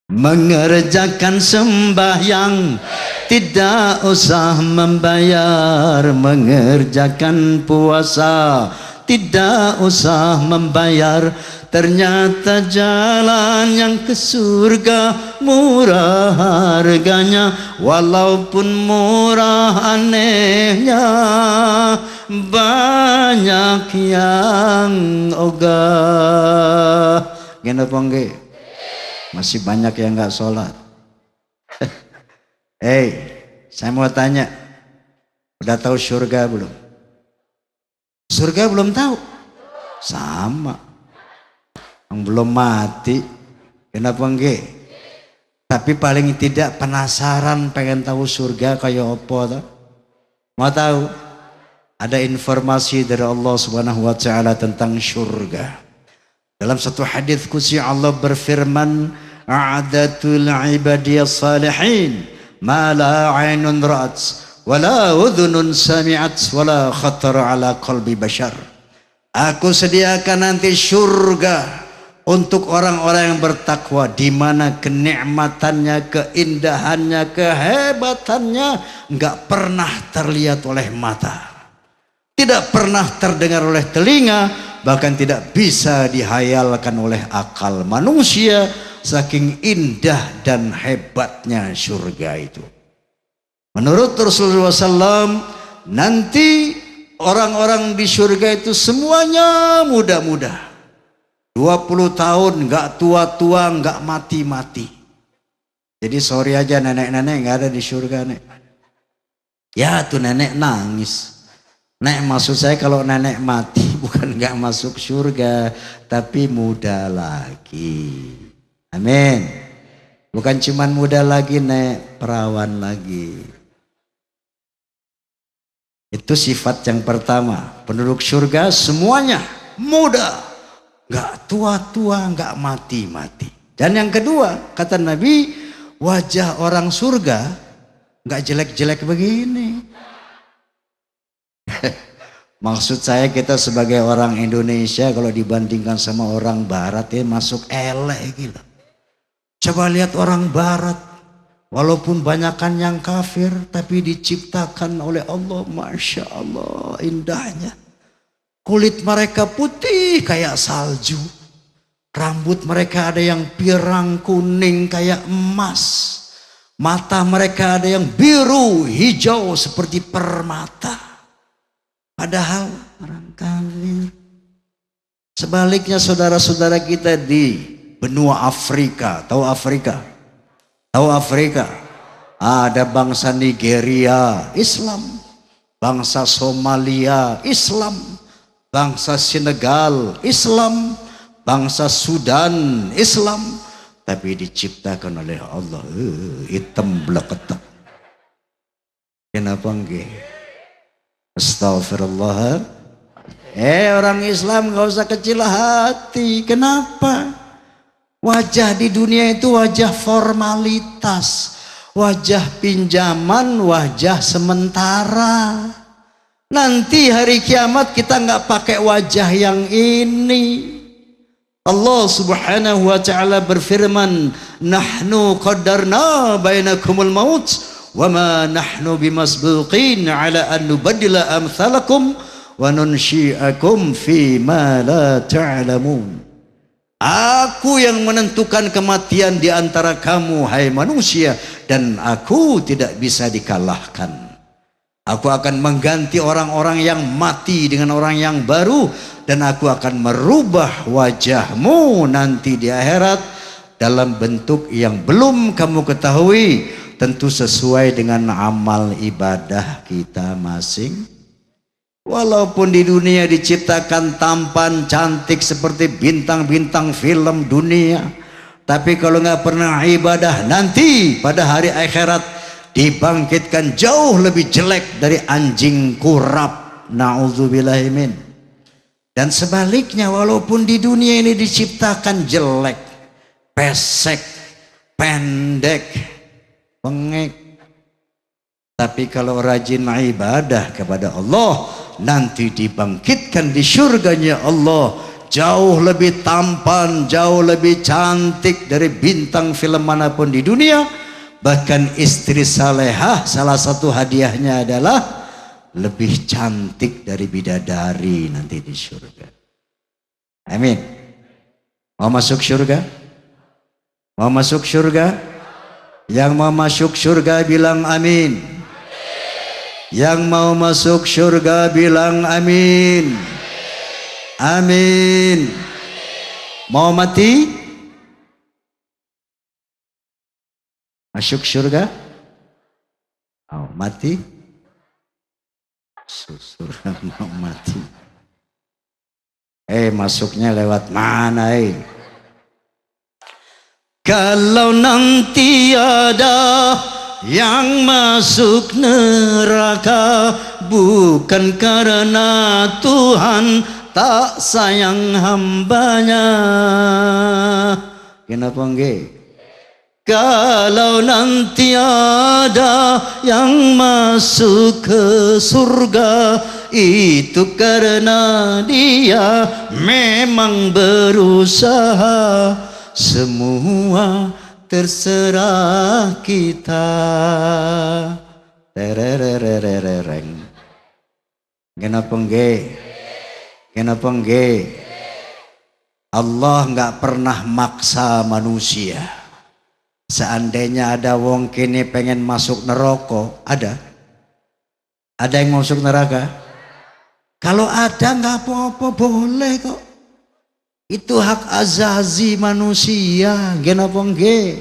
Mengerjakan sembahyang tidak usah membayar. Mengerjakan puasa tidak usah membayar. Ternyata jalan yang ke surga murah harganya, walaupun murah anehnya, banyak yang ogah. Kenapa enggak? Masih banyak yang nggak sholat. Hei, saya mau tanya, udah tahu surga belum? Surga belum tahu? Sama. Yang belum mati, kenapa enggak? Tapi paling tidak penasaran pengen tahu surga kayak apa tuh? Mau tahu? Ada informasi dari Allah Subhanahu wa taala tentang surga. Dalam satu hadis qudsi Allah berfirman, "A'adatul ibadiyas salihin ma la 'ainun ra'at wa la udhunun sami'at wa la khatara 'ala qalbi bashar." Aku sediakan nanti surga untuk orang-orang yang bertakwa, di mana kenikmatannya, keindahannya, kehebatannya enggak pernah terlihat oleh mata, tidak pernah terdengar oleh telinga, bahkan tidak bisa dihayalkan oleh akal manusia, saking indah dan hebatnya surga itu. Menurut Rasulullah SAW, nanti orang-orang di surga itu semuanya muda-muda, 20 tahun, nggak tua-tua, nggak mati-mati. Jadi sorry aja nenek-nenek nggak ada di surga, nek. Ya tuh nenek nangis. Nek, maksud saya kalau nenek mati bukan nggak masuk surga, tapi muda lagi. Amin. Bukan cuman muda lagi, nek, perawan lagi. Itu sifat yang pertama. Penduduk surga semuanya muda, nggak tua-tua, nggak mati-mati. Dan yang kedua, kata Nabi, wajah orang surga nggak jelek-jelek begini. Maksud saya kita sebagai orang Indonesia kalau dibandingkan sama orang Barat ya masuk elek gila. Coba lihat orang Barat, walaupun banyakan yang kafir tapi diciptakan oleh Allah, Masya Allah indahnya. Kulit mereka putih kayak salju. Rambut mereka ada yang pirang kuning kayak emas. Mata mereka ada yang biru hijau seperti permata. Padahal orang kafir. Sebaliknya saudara-saudara kita di benua Afrika. Tahu Afrika? Tahu Afrika? Ada bangsa Nigeria, Islam. Bangsa Somalia, Islam. Bangsa Senegal, Islam. Bangsa Sudan, Islam. Tapi diciptakan oleh Allah hitam bleketak. Kenapa enggak? Astagfirullah. Orang Islam gak usah kecil hati. Kenapa? Wajah di dunia itu wajah formalitas, wajah pinjaman, wajah sementara. Nanti hari kiamat kita nggak pakai wajah yang ini. Allah Subhanahu wa taala berfirman, "Nahnu qaddarna bainakumul maut wa ma nahnu bimasbuqin ala an nubaddila amsalakum wa nunsyi'akum fi ma la ta'lamun." Aku yang menentukan kematian di antara kamu, hai manusia, dan aku tidak bisa dikalahkan. Aku akan mengganti orang-orang yang mati dengan orang yang baru, dan aku akan merubah wajahmu nanti di akhirat dalam bentuk yang belum kamu ketahui, tentu sesuai dengan amal ibadah kita masing. Walaupun di dunia diciptakan tampan cantik seperti bintang-bintang film dunia, tapi kalau nggak pernah ibadah, nanti pada hari akhirat dibangkitkan jauh lebih jelek dari anjing kurap. Na'udzubillahimin. Dan sebaliknya, walaupun di dunia ini diciptakan jelek, pesek, pendek, bengek, tapi kalau rajin ibadah kepada Allah, nanti dibangkitkan di surganya Allah jauh lebih tampan, jauh lebih cantik dari bintang film manapun di dunia. Bahkan istri salehah salah satu hadiahnya adalah lebih cantik dari bidadari nanti di surga. Amin. Mau masuk surga? Mau masuk surga? Yang mau masuk surga bilang amin. Yang mau masuk surga bilang amin. Amin. Mau mati? Masuk surga? Oh, mati? Surga mau mati. Masuknya lewat mana? Kalau nanti ada yang masuk neraka bukan karena Tuhan tak sayang hambanya. Kenapa enggak? Kalau nanti ada yang masuk ke surga itu karena dia memang berusaha. Semua terserah kita. Tererererereng. Kenapa enggak? Kenapa enggak? Allah enggak pernah maksa manusia. Seandainya ada wong kini pengen masuk neraka, ada? Ada yang masuk neraka? Kalau ada enggak apa-apa, boleh kok. Itu hak azazi manusia, kenapa enggak?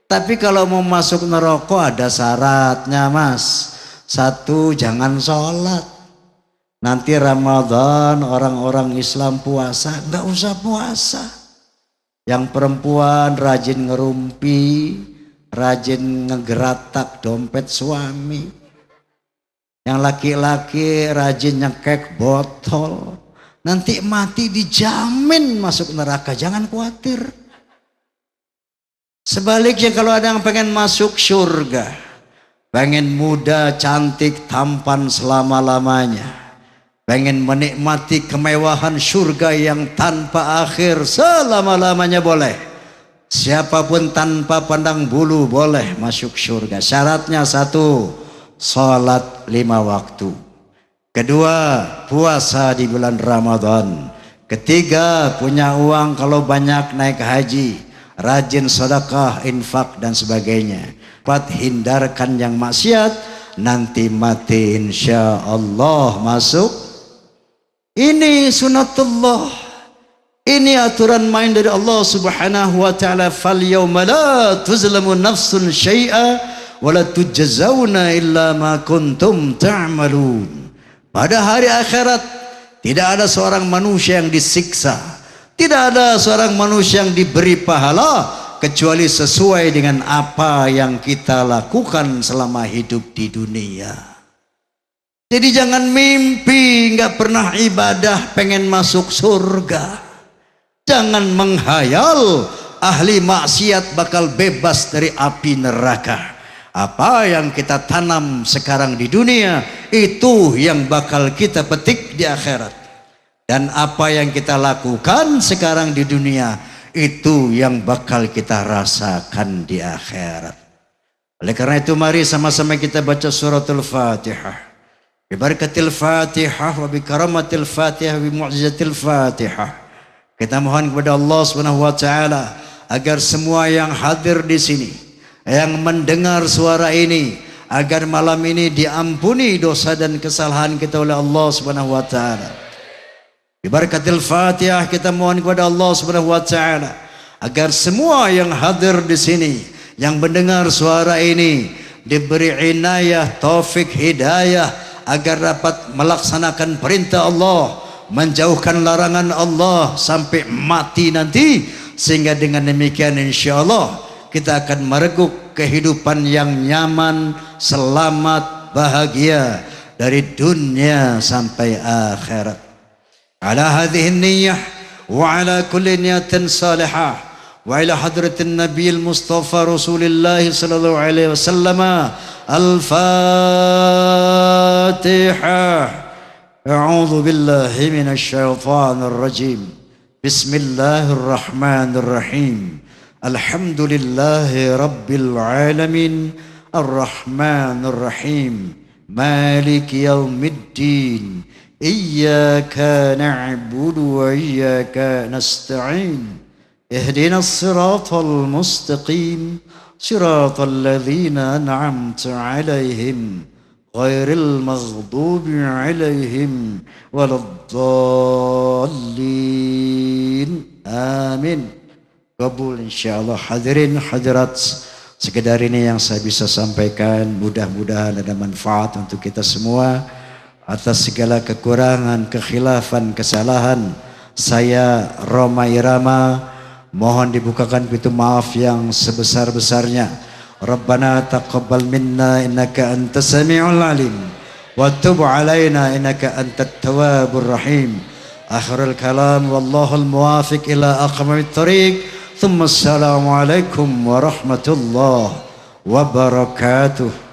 Tapi kalau mau masuk neraka ada syaratnya, Mas. Satu, jangan sholat. Nanti Ramadan orang-orang Islam puasa, enggak usah puasa. Yang perempuan rajin ngerumpi, rajin ngegeratak dompet suami. Yang laki-laki rajin nyekek botol. Nanti mati dijamin masuk neraka, jangan khawatir. Sebaliknya kalau ada yang pengen masuk surga, pengen muda, cantik, tampan selama-lamanya, pengen menikmati kemewahan surga yang tanpa akhir selama-lamanya, boleh. Siapapun tanpa pandang bulu boleh masuk surga. Syaratnya satu, sholat 5 waktu. Kedua, puasa di bulan Ramadan. Ketiga, punya uang kalau banyak naik haji, rajin sedekah, infak dan sebagainya. Empat, hindarkan yang maksiat. Nanti mati insya Allah masuk. Ini sunatullah. Ini aturan main dari Allah Subhanahu wa taala. Fal yauma la tuzlamu nafsun syai'a wa la tujzauna illa ma kuntum ta'malun. Pada hari akhirat tidak ada seorang manusia yang disiksa, tidak ada seorang manusia yang diberi pahala kecuali sesuai dengan apa yang kita lakukan selama hidup di dunia. Jadi jangan mimpi nggak pernah ibadah pengen masuk surga. Jangan menghayal ahli maksiat bakal bebas dari api neraka. Apa yang kita tanam sekarang di dunia itu yang bakal kita petik di akhirat. Dan apa yang kita lakukan sekarang di dunia itu yang bakal kita rasakan di akhirat. Oleh karena itu mari sama-sama kita baca suratul Fatihah. Bibarakatil Fatihah wa bikaramatil Fatihah wa bimu'jizatil Fatihah. Kita mohon kepada Allah Subhanahu wa taala agar semua yang hadir di sini, yang mendengar suara ini, agar malam ini diampuni dosa dan kesalahan kita oleh Allah Subhanahu wa taala. Bibarakatil Fatihah kita mohon kepada Allah Subhanahu wa taala agar semua yang hadir di sini, yang mendengar suara ini diberi inayah, taufik, hidayah agar dapat melaksanakan perintah Allah, menjauhkan larangan Allah sampai mati nanti, sehingga dengan demikian insyaallah kita akan mereguk kehidupan yang nyaman, selamat, bahagia dari dunia sampai akhirat. Ala hadhihi niyyah wa ala kulli niyatin salihah wa ila hadratin nabiyil mustafa rasulillah sallallahu alaihi wasallam. Al-Fatihah. A'udzu billahi minasy syaithanir rajim. Bismillahirrahmanirrahim. Alhamdulillahi rabbil alamin. Ar-Rahmanir Rahim. Maliki yaumiddin. Iyyaka na'budu wa iyyaka nasta'in. Ihdinas siratal mustaqim. Siratal ladzina an'amta 'alaihim ghairil maghdubi 'alaihim waladdallin. Amin. Kabul insyaallah. Hadirin hadirat, sekedar ini yang saya bisa sampaikan. Mudah-mudahan ada manfaat untuk kita semua. Atas segala kekurangan, kekhilafan, kesalahan, saya Roma Irama Mohon dibukakan pintu maaf yang sebesar-besarnya. Rabbana taqabbal minna innaka antas samiul alim wa tub alaina innaka antat tawwabur rahim. Akhirul kalam wallahul muwafiq ila aqwamit thariq. Thumma assalamu alaikum warahmatullahi wabarakatuh.